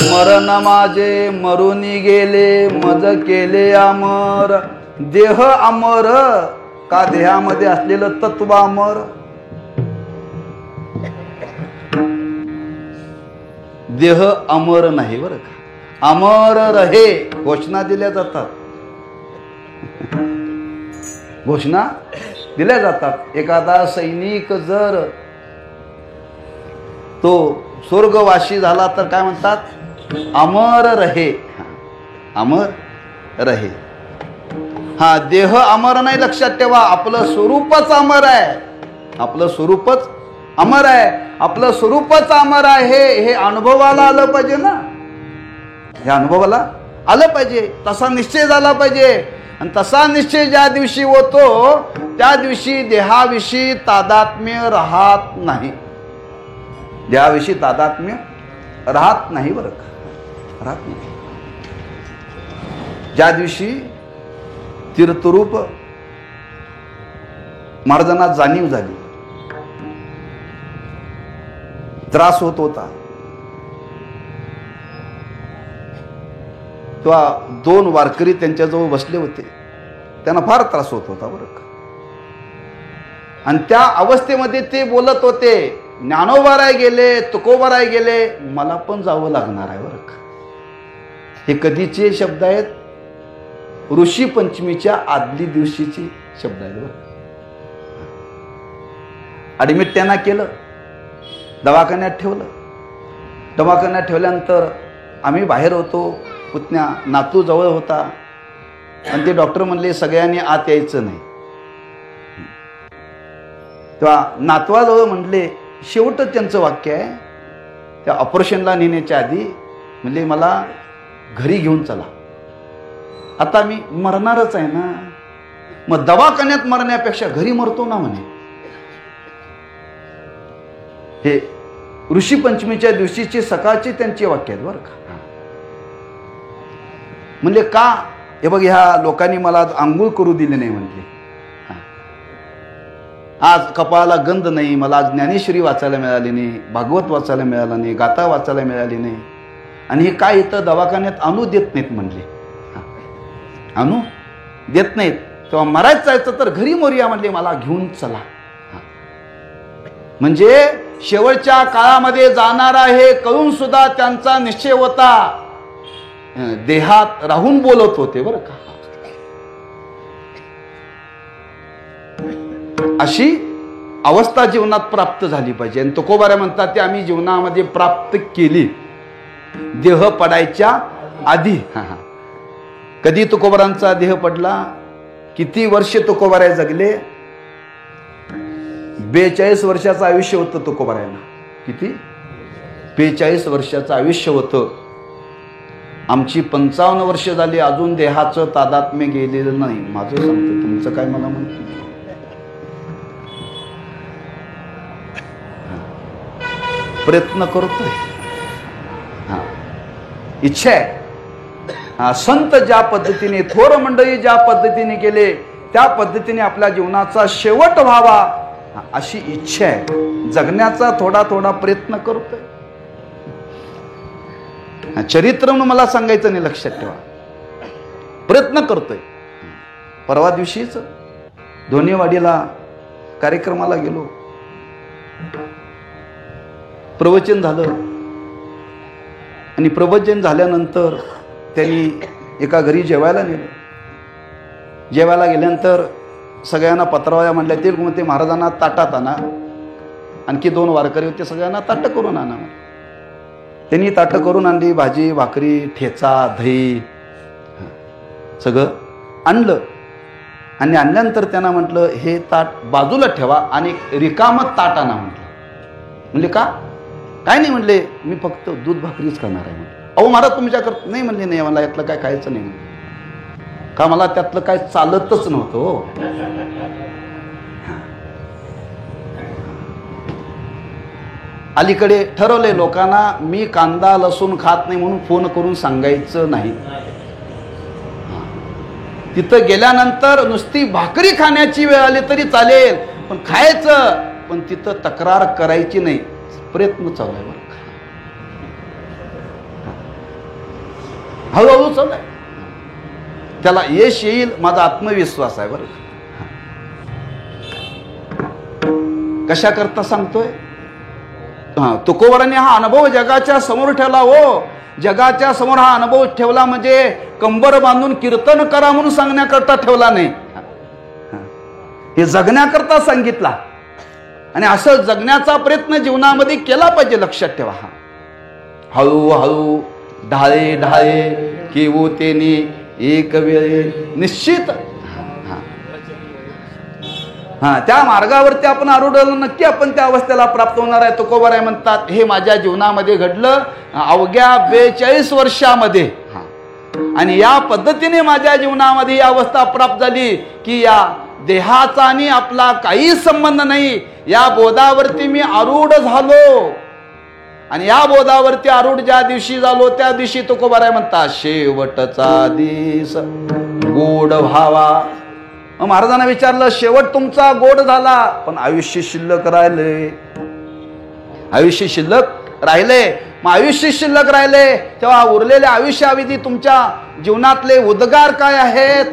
मरण माझे मरुनी गेले, मज केले अमर. देह अमर का? देहामध्ये असलेलं तत्व अमर. देह अमर नाही बरं का. अमर रहे घोषणा दिल्या जातात. घोषणा दिल्या जातात. एखादा सैनिक जर तो स्वर्गवासी झाला तर काय म्हणतात? अमर रहे. अमर रहे. हा, देह अमर नाही, लक्षात ठेवा. आपलं स्वरूपच अमर आहे. आपलं स्वरूपच अमर आहे. आपलं स्वरूपच अमर आहे हे अनुभवाला आलं पाहिजे ना. हे अनुभवाला आलं पाहिजे. तसा निश्चय झाला पाहिजे. आणि तसा निश्चय ज्या दिवशी होतो त्या दिवशी देहाविषयी तादात्म्य राहत नाही. देहाविषयी तादात्म्य राहत नाही बरं का, राहत नाही. ज्या दिवशी तीर्थरूप महाराजांना जाणीव झाली, त्रास होत होता, तेव्हा 2 वारकरी त्यांच्याजवळ बसले होते. त्यांना फार त्रास होत होता बरं का. आणि त्या अवस्थेमध्ये ते बोलत होते, ज्ञानोबाराय गेले, तुकोबाराय गेले, मला पण जावं लागणार आहे बरं का. हे कधीचे शब्द आहेत? ऋषी पंचमीच्या आदली दिवशीचे शब्द आहेत बरं. ॲडमिट त्यांना केलं, दवाखान्यात ठेवलं. दवाखान्यात ठेवल्यानंतर आम्ही बाहेर होतो, पुतण्या नातू जवळ होता. आणि ते डॉक्टर म्हणले सगळ्यांनी आत यायचं नाही. तेव्हा नातवाजवळ म्हणले, शेवटच त्यांचं वाक्य आहे, त्या ऑपरेशनला नेण्याच्या आधी म्हणले मला घरी घेऊन चला, आता मी मरणारच आहे ना, मग दवाखान्यात मरण्यापेक्षा घरी मरतो ना म्हणे. हे ऋषी पंचमीच्या दिवशीचे सकाळचे त्यांचे वाक्य आहेत बरं का. म्हणले का? हे बघ, ह्या लोकांनी मला आज आंघोळ करू दिले नाही म्हणले, आज कपाळाला गंध नाही, मला आज ज्ञानेश्वरी वाचायला मिळाली नाही, भागवत वाचायला मिळालं नाही, गाथा वाचायला मिळाली नाही, आणि हे काय इथं दवाखान्यात आणू देत नाहीत म्हणले, आणू देत नाहीत. तेव्हा मरायचं जायचं तर घरी मरूया म्हणले, मला घेऊन चला. म्हणजे शेवटच्या काळामध्ये जाणार आहे कळून सुद्धा त्यांचा निश्चय होता, देहात राहून बोलत होते बरं का. अशी अवस्था जीवनात प्राप्त झाली पाहिजे. आणि तुकोबारा म्हणतात ते आम्ही जीवनामध्ये प्राप्त केली देह पडायच्या आधी. कधी तुकोबारांचा देह पडला? किती वर्ष तुकोबारा जगले? 42 वर्षाचं आयुष्य होतं तुकोबारायांना. किती? 42 वर्षाचं आयुष्य होतं. आमची 55 वर्ष झाली, अजून देहाचं तादात्म्य गेलेलं नाही. माझं सांगतो, तुमचं काय मला म्हणतो. प्रयत्न करतोय, इच्छा आहे. संत ज्या पद्धतीने, थोर मंडळी ज्या पद्धतीने केले त्या पद्धतीने आपल्या जीवनाचा शेवट व्हावा अशी इच्छा आहे. जगण्याचा थोडा थोडा प्रयत्न करतोय. चरित्र म्हणून मला सांगायचं नाही, लक्षात ठेवा, प्रयत्न करतोय. परवा दिवशीच धोनेवाडीला कार्यक्रमाला गेलो, प्रवचन झालं. आणि प्रवचन झाल्यानंतर त्यांनी एका घरी जेवायला नेलं. जेवायला गेल्यानंतर सगळ्यांना पत्रावळ्या म्हणल्या, ते म्हणते महाराजांना ताटात आणा, आणखी 2 वारकरी होते, सगळ्यांना ताटं करून आणा. त्यांनी ताटं करून आणली, भाजी भाकरी ठेचा दही सगळं आणलं. आणि आणल्यानंतर त्यांना म्हटलं हे ताट बाजूला ठेवा आणि रिकामं ताट आणा म्हटलं. म्हणले का? काय नाही म्हणले, मी फक्त दूध भाकरीच करणार आहे म्हटलं. अहो महाराज तुमच्याकडं नाही म्हणले, नाही मला यातलं काय खायचं नाही म्हणले. का? मला त्यातलं काय चालतच नव्हतं हो. अलीकडे ठरवलंय लोकांना, मी कांदा लसूण खात नाही म्हणून फोन करून सांगायचं नाही. तिथं गेल्यानंतर नुसती भाकरी खाण्याची वेळ आली तरी चालेल, पण खायचं, पण तिथं तक्रार करायची नाही. प्रयत्न चालू आहे बरं का, हळूहळू चालू आहे. त्याला यश येईल माझा आत्मविश्वास आहे बरं. कशा करता सांगतोय? तुकोबारांनी हा अनुभव जगाच्या समोर ठेवला हो. जगाच्या समोर हा अनुभव ठेवला म्हणजे कंबर बांधून कीर्तन करा म्हणून सांगण्याकरता ठेवला नाही, हे जगण्याकरता सांगितला. आणि असं जगण्याचा प्रयत्न जीवनामध्ये केला पाहिजे, लक्षात ठेवा. हळूहळू ढाळे ढाळे केवो तेने एक वेळ निश्चित. त्या मार्गावरती आपण आरूढलो, नक्की आपण त्या अवस्थेला प्राप्त होणार आहे. तुकोबाराय म्हणतात हे माझ्या जीवनामध्ये घडलं अवघ्या 42 वर्षामध्ये. आणि या पद्धतीने माझ्या जीवनामध्ये ही अवस्था प्राप्त झाली की या देहाचा आणि आपला काही संबंध नाही, या बोधावरती मी आरूढ झालो. आणि या बोधावरती आरूढ ज्या दिवशी झालो त्या दिवशी तुकोबाराय म्हणतात शेवटचा दिस गोड व्हावा. महाराजांना विचारलं, शेवट तुमचा गोड झाला पण आयुष्य शिल्लक राहिले, आयुष्य शिल्लक राहिले. मग आयुष्य शिल्लक राहिले तेव्हा उरलेल्या आयुष्याविधी तुमच्या जीवनातले उद्गार काय आहेत?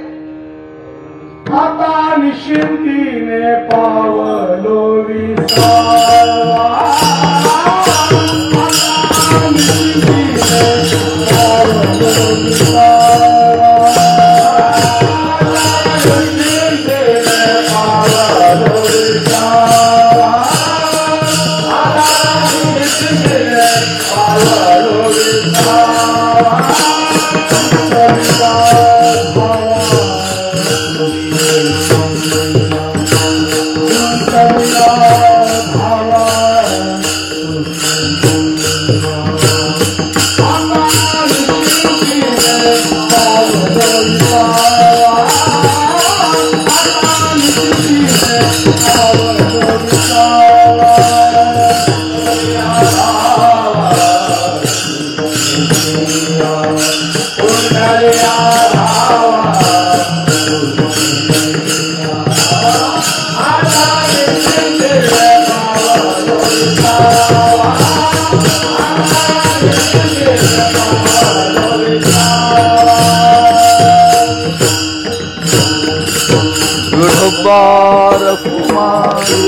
आता निश्चिंतीने पावलो विसावा, आता निश्चिंतीने पावलो विसावा, आता निश्चिंतीने पावलो विसावा, आता निश्चिंतीने पावलो विसावा. विठोबार कुमारी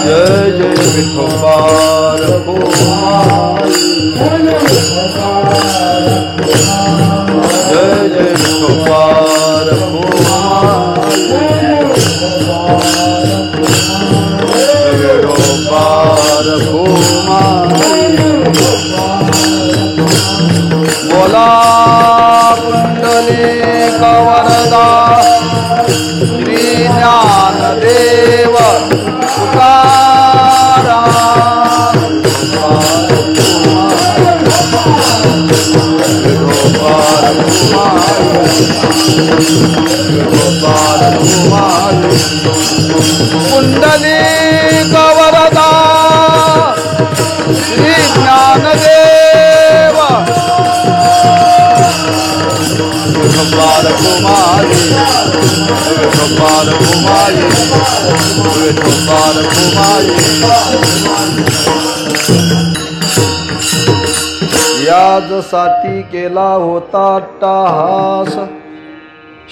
जय जय विठोबार कुमारी, जय जय विठोबार कुमारी, विठोबार कुमारी. बोला कुंडलिक वरदा श्री ज्ञानदेव तुकाराम. विठोबार कुमारी, कुंडलिक वरदा श्री ज्ञानदेव विठोबार कुमारी, विठोबार कुमारी, विठोबार कुमारी. याजसाठी केला होता अट्टाहास,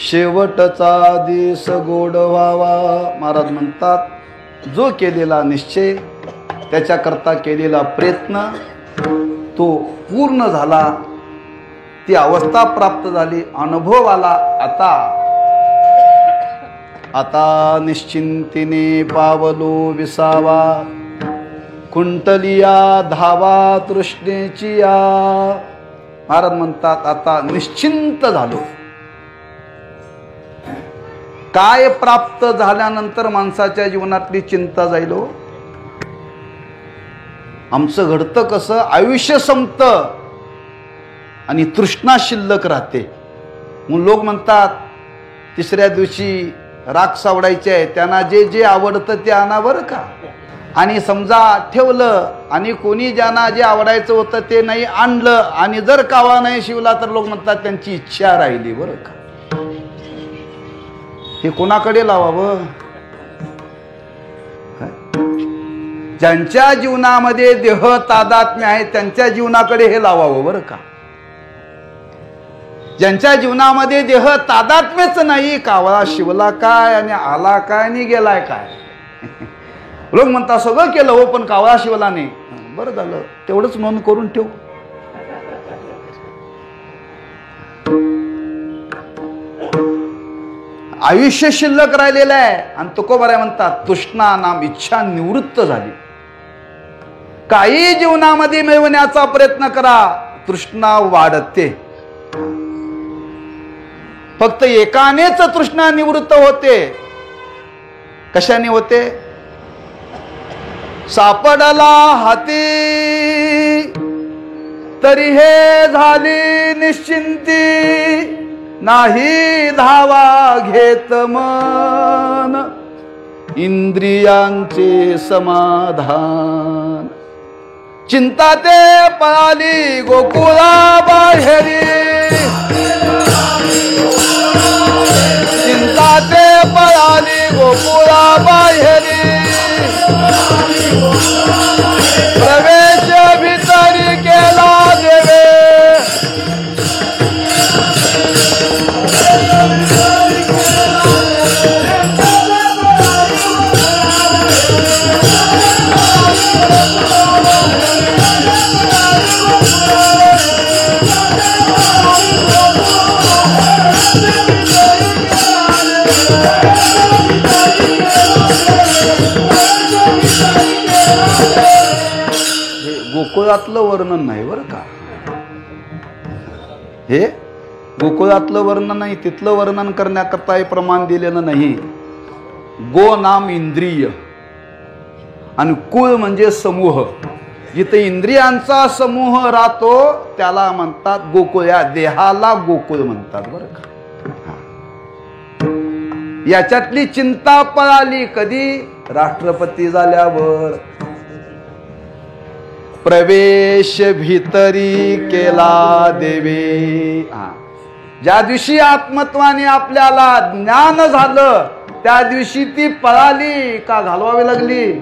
शेवटचा दिस गोड व्हावा. महाराज म्हणतात जो केलेला निश्चय, त्याच्याकरता केलेला प्रयत्न तो पूर्ण झाला, ती अवस्था प्राप्त झाली, अनुभव आला. आता निश्चिंतीने पावलो विसावा, कुंटलिया धावा तृष्णेची या. महाराज म्हणतात आता निश्चिंत झालो. काय प्राप्त झाल्यानंतर माणसाच्या जीवनातली चिंता जाईल? आमचं घडतं कसं, आयुष्य संपतं आणि तृष्णा शिल्लक राहते. मग लोक म्हणतात तिसऱ्या दिवशी राख सावडायचे आहे, त्यांना जे जे आवडतं ते आणा बरं का. आणि समजा ठेवलं आणि कोणी ज्यांना जे आवडायचं होतं ते नाही आणलं आणि जर कावा नाही शिवला तर लोक म्हणतात त्यांची इच्छा राहिली बरं का. हे कोणाकडे लावावं? ज्यांच्या जीवनामध्ये देह तादात्म्य आहे त्यांच्या जीवनाकडे हे लावावं बरं का. ज्यांच्या जीवनामध्ये देह तादात्म्यच नाही, कावळा शिवला काय आणि आला काय आणि गेलाय काय. लोक म्हणतात सगळं केलं हो पण कावळा शिवला नाही. बरं झालं, तेवढंच नोंद करून ठेव. आयुष्य शिल्लक राहिलेलं आहे आणि तुकोबाराय म्हणतात तृष्णा नाम इच्छा निवृत्त झाली. काही जीवनामध्ये मिळवण्याचा प्रयत्न करा, तृष्णा वाढते. फक्त एकानेच तृष्णा निवृत्त होते. कशाने होते? सापडला हाती तरी हे झाली निश्चिंती, नाही धावा घेत मन, इंद्रियांचे समाधान. चिंता ते पळाली गोकुळा बाहेरी, चिंता ते पळाली गोकुळा बाहेरी, प्रवेश भितरी केला देवे, गोकुळातलं वर्णन नाही बरं का, हे गोकुळातलं वर्णन नाही, तिथलं वर्णन करण्याकरता हे प्रमाण दिलेलं नाही. गो नाम इंद्रिय आणि कुळ म्हणजे समूह. जिथे इंद्रियांचा समूह राहतो त्याला म्हणतात गोकुळ, या देहाला गोकुळ म्हणतात बरं का. याच्यातली चिंता पळाली कधी, राष्ट्रपती झाल्यावर. प्रवेश भितरी केला देवे, ज्या दिवशी आत्मत्वाने आपल्याला ज्ञान झालं त्या दिवशी ती पळाली का घालवावी लागली.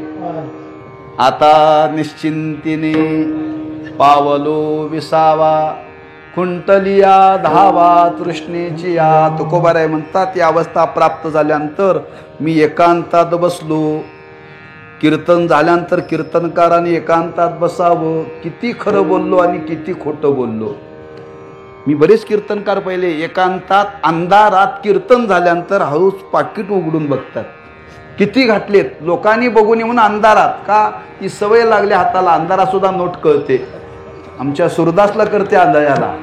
आता निश्चिंतीने पावलो विसावा, खुंटलिया धावा तृष्णेची या. तुकोबाराय म्हणतात ती अवस्था प्राप्त झाल्यानंतर मी एकांतात बसलो. कीर्तन झाल्यानंतर कीर्तनकाराने एकांतात बसावं. किती खरं बोललो आणि किती खोटं बोललो. मी बरेच कीर्तनकार पहिले एकांतात अंधारात कीर्तन झाल्यानंतर हळूच पाकिट उघडून बघतात किती घातलेत. लोकांनी बघून म्हणून अंधारात का, ती सवय लागली हाताला, अंधारात सुद्धा नोट कळते. आमच्या सुरदासला करते अंधाराला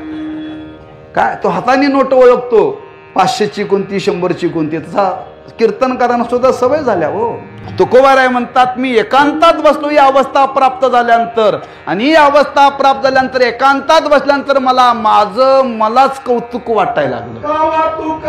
काय, तो हाताने नोट ओळखतो, 500ची कोणती 100ची कोणती. तसा कीर्तनकारांना सुद्धा सवय झाल्या हो. तुकोबाराय म्हणतात मी एकांतात बसलो ही अवस्था प्राप्त झाल्यानंतर, आणि ही अवस्था प्राप्त झाल्यानंतर एकांतात बसल्यानंतर मला मलाच कौतुक वाटायला लागलं. कवतुक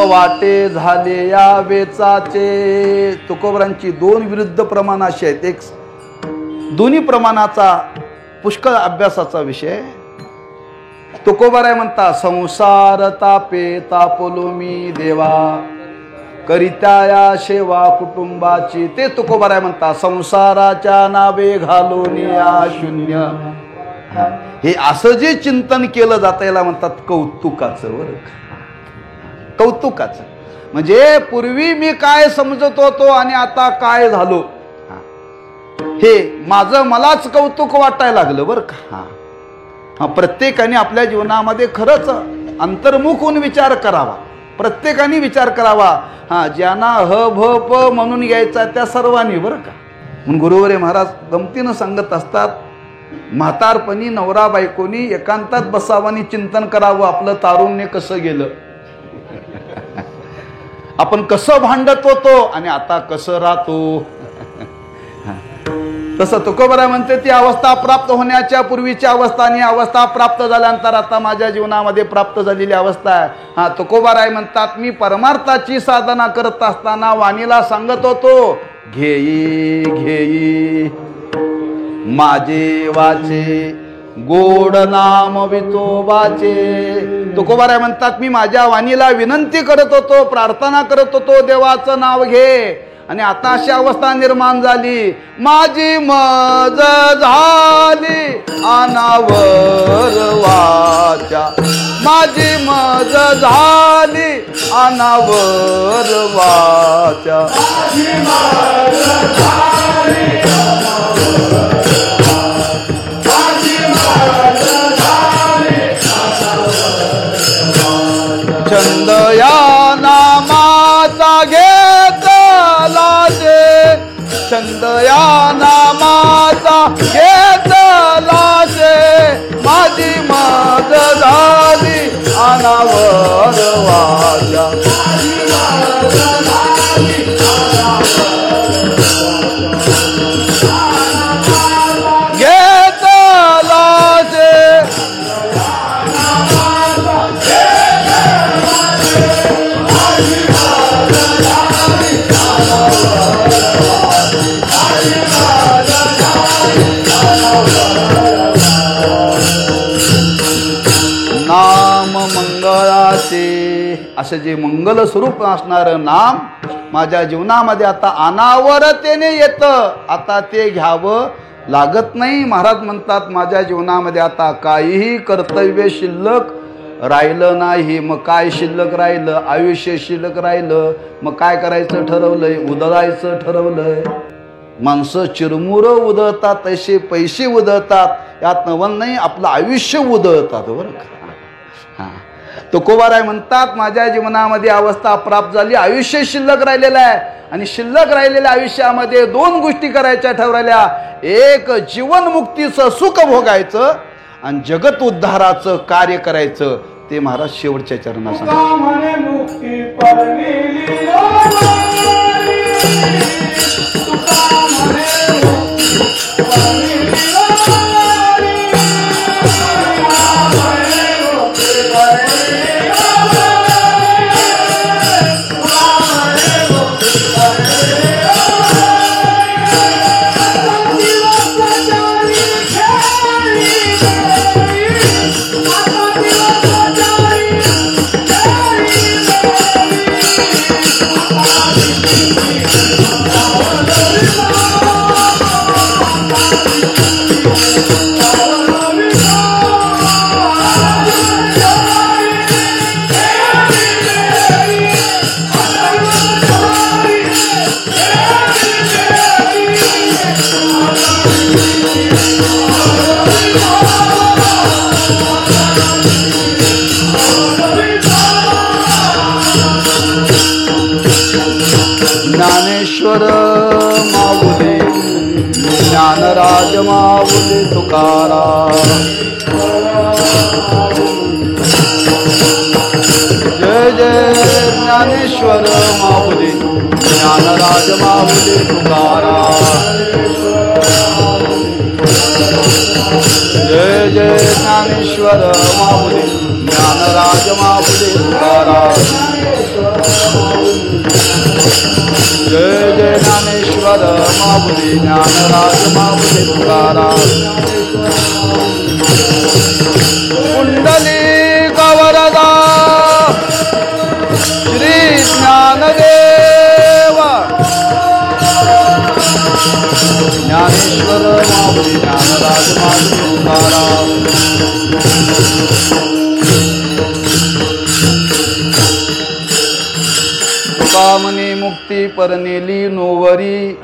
वाटे झाले या वेचाचे. तुकोबरांची दोन विरुद्ध प्रमाण अशी आहेत. एक दोन्ही प्रमाणाचा पुष्कळ अभ्यासाचा विषय. तुकोबाराय म्हणता संसार तापे तापलो मी देवा, करित्या या सेवा कुटुंबाची. ते तुकोबाराय म्हणता संसाराच्या नावे घालून या शून्य. हे असं जे चिंतन केलं जातं याला म्हणतात कौतुकाचं. बरं कौतुकाचं म्हणजे पूर्वी मी काय समजत होतो आणि आता काय झालो, हे माझं मलाच कौतुक वाटायला लागलं बरं का. हा प्रत्येकाने आपल्या जीवनामध्ये खरंच अंतर्मुख होऊन विचार करावा. प्रत्येकाने विचार करावा. हा ज्यांना ह भ प म्हणून घ्यायचा त्या सर्वांनी बरं का. म्हणून गुरुवरे महाराज गमतीनं सांगत असतात, म्हातारपणी नवरा बायकोनी एकांतात बसावं आणि चिंतन करावं आपलं तारुण्य कसं गेलं, आपण कसं भांडत होतो आणि आता कसं राहतो. तसं तुकोबाराय म्हणते ती अवस्था प्राप्त होण्याच्या पूर्वीची अवस्था आणि अवस्था प्राप्त झाल्यानंतर आता माझ्या जीवनामध्ये प्राप्त झालेली अवस्था आहे. हा तुकोबाराय म्हणतात मी परमार्थाची साधना करत असताना वाणीला सांगत होतो, घेई घेई माझे वाचे गोड नाम विठोबाचे. तुकोबाराय म्हणतात मी माझ्या वाणीला विनंती करत होतो, प्रार्थना करत होतो, देवाचं नाव घे. आणि आता अशी अवस्था निर्माण झाली, माझी मज झाली अनावर वाचा, माझी मज झाली अनावर वाचा छंद या नामाचा घेतला जे छंद या नामाचा घेतला जे माझी मद झाली अनावर वाचा घेतला जे नाम मंगळाचे असे जे मंगल स्वरूप असणारं नाम माझ्या जीवनामध्ये आता अनावरतेने येतं. आता ते घ्यावं लागत नाही. महाराज म्हणतात माझ्या जीवनामध्ये आता काहीही कर्तव्य शिल्लक राहिलं नाही. मग काय शिल्लक राहिलं? आयुष्य शिल्लक राहिलं. मग काय करायचं ठरवलंय? उधळायचं ठरवलंय. माणसं चिरमुरं उधळतात तसे पैसे उधळतात. यात नवल नाही, आपलं आयुष्य उधळतात. बरं का? हां, तुकोबाराय म्हणतात माझ्या जीवनामध्ये अवस्था प्राप्त झाली, आयुष्य शिल्लक राहिलेलं आहे. आणि शिल्लक राहिलेल्या आयुष्यामध्ये दोन गोष्टी करायच्या ठरवल्या. एक जीवनमुक्तीचं सुख भोगायचं आणि जगत उद्धाराचं कार्य करायचं. ते महाराज शेवटच्या चरणात सांगतात. म्हणे मुक्ती परमिली ज्ञानेश्वर माऊली ज्ञानराज माऊली तुकाराम. जय जय ज्ञानेश्वर माऊली ज्ञानराज माऊली तुकाराम. जय जय ज्ञानेश्वर माऊली ज्ञानराज माऊली तुकाराम. जय जय ज्ञानेश्वर माऊली ज्ञानराज माऊली तुकाराम. कुंडली गवरदा श्री ज्ञानदेव ज्ञानेश्वर माऊली ज्ञानराज माऊली तुकाराम. कामनी मुक्ती परनेली नोवरी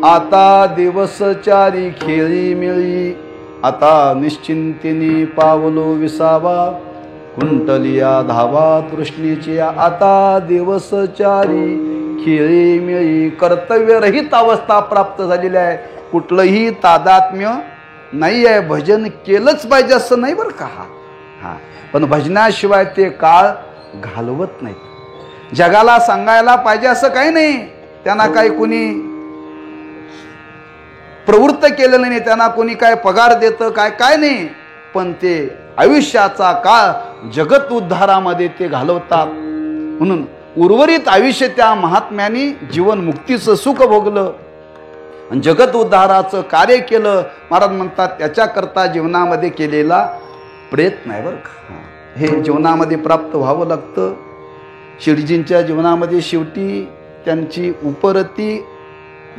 आता दिवस चारी खेळी मिळी. आता निश्चिंतीने पावलो विसावा कुंटलिया धावा तृष्णेची. आता दिवस चारी खेळी मिळी. कर्तव्यरहित अवस्था प्राप्त झालेली आहे. कुठलंही तादात्म्य नाही आहे. भजन केलंच पाहिजे असं नाही बरं का. हा, पण भजनाशिवाय ते काळ घालवत नाहीत. जगाला सांगायला पाहिजे असं काही नाही. त्यांना काही कोणी प्रवृत्त केलेलं नाही. त्यांना कोणी काय पगार देतं काय काय नाही. पण ते आयुष्याचा काळ जगत उद्धारामध्ये ते घालवतात. म्हणून उर्वरित आयुष्य त्या महात्म्याने जीवनमुक्तीचं सुख भोगलं आणि जगत उद्धाराचं कार्य केलं. महाराज म्हणतात त्याच्याकरता जीवनामध्ये केलेला प्रयत्न आहे बरं का. हे जीवनामध्ये प्राप्त व्हावं लागतं. शिडजींच्या जीवनामध्ये शेवटी त्यांची उपरती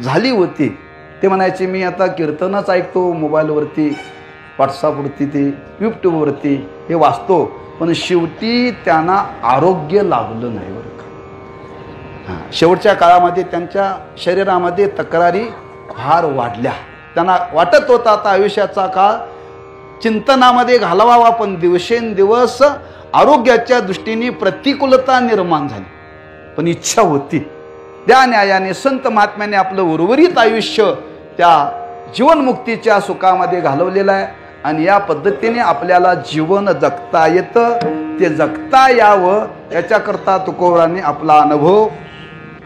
झाली होती. ते म्हणायचे मी आता कीर्तनच ऐकतो मोबाईलवरती, व्हॉट्सअपवरती, ते यूट्यूबवरती हे वाचतो, पण शेवटी त्यांना आरोग्य लाभलं नाही बरं. शेवटच्या काळामध्ये त्यांच्या शरीरामध्ये तक्रारी फार वाढल्या. त्यांना वाटत होता आता आयुष्याचा काळ चिंतनामध्ये घालवावा, पण दिवसेंदिवस आरोग्याच्या दृष्टीने प्रतिकूलता निर्माण झाली. पण इच्छा होती. त्या न्यायाने संत महात्म्याने आपलं उर्वरित आयुष्य त्या जीवनमुक्तीच्या सुखामध्ये घालवलेलं आहे. आणि या पद्धतीने आपल्याला जीवन जगता येतं. ते जगता यावं याच्याकरता तुकोबाराने आपला अनुभव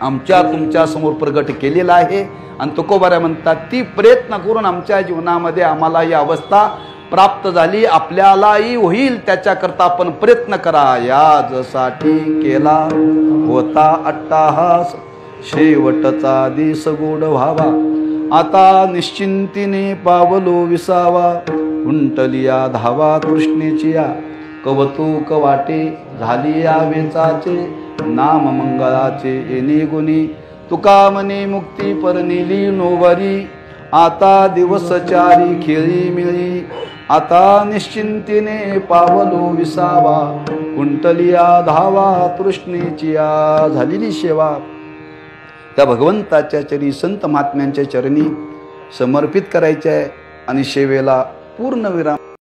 आमच्या तुमच्या समोर प्रगट केलेला आहे. आणि तुकोबारा म्हणतात ती प्रयत्न करून आमच्या जीवनामध्ये आम्हाला ही अवस्था प्राप्त झाली, आपल्यालाही होईल त्याच्याकरता आपण प्रयत्न करा. याजसाठी केला होता अट्टाहास, शेवटचा दिस गोड व्हावा. आता निश्चिंतीने पावलो विसावा, उंटलिया धावा कृष्णेची या. कवतुक वाटे झाली या वेचाचे, नाम मंगळाचे येणे गुणी. तुका मने मुक्ती परनिली नोवरी, आता दिवस चारी खेळी मिळी. आता निश्चिंतीने पावलो विसावा, कुंटलिया धावा तृष्णेची या. झालेली सेवा त्या भगवंताच्या चरणी संत महात्म्यांच्या चरणी समर्पित करायची आहे आणि सेवेला पूर्ण विराम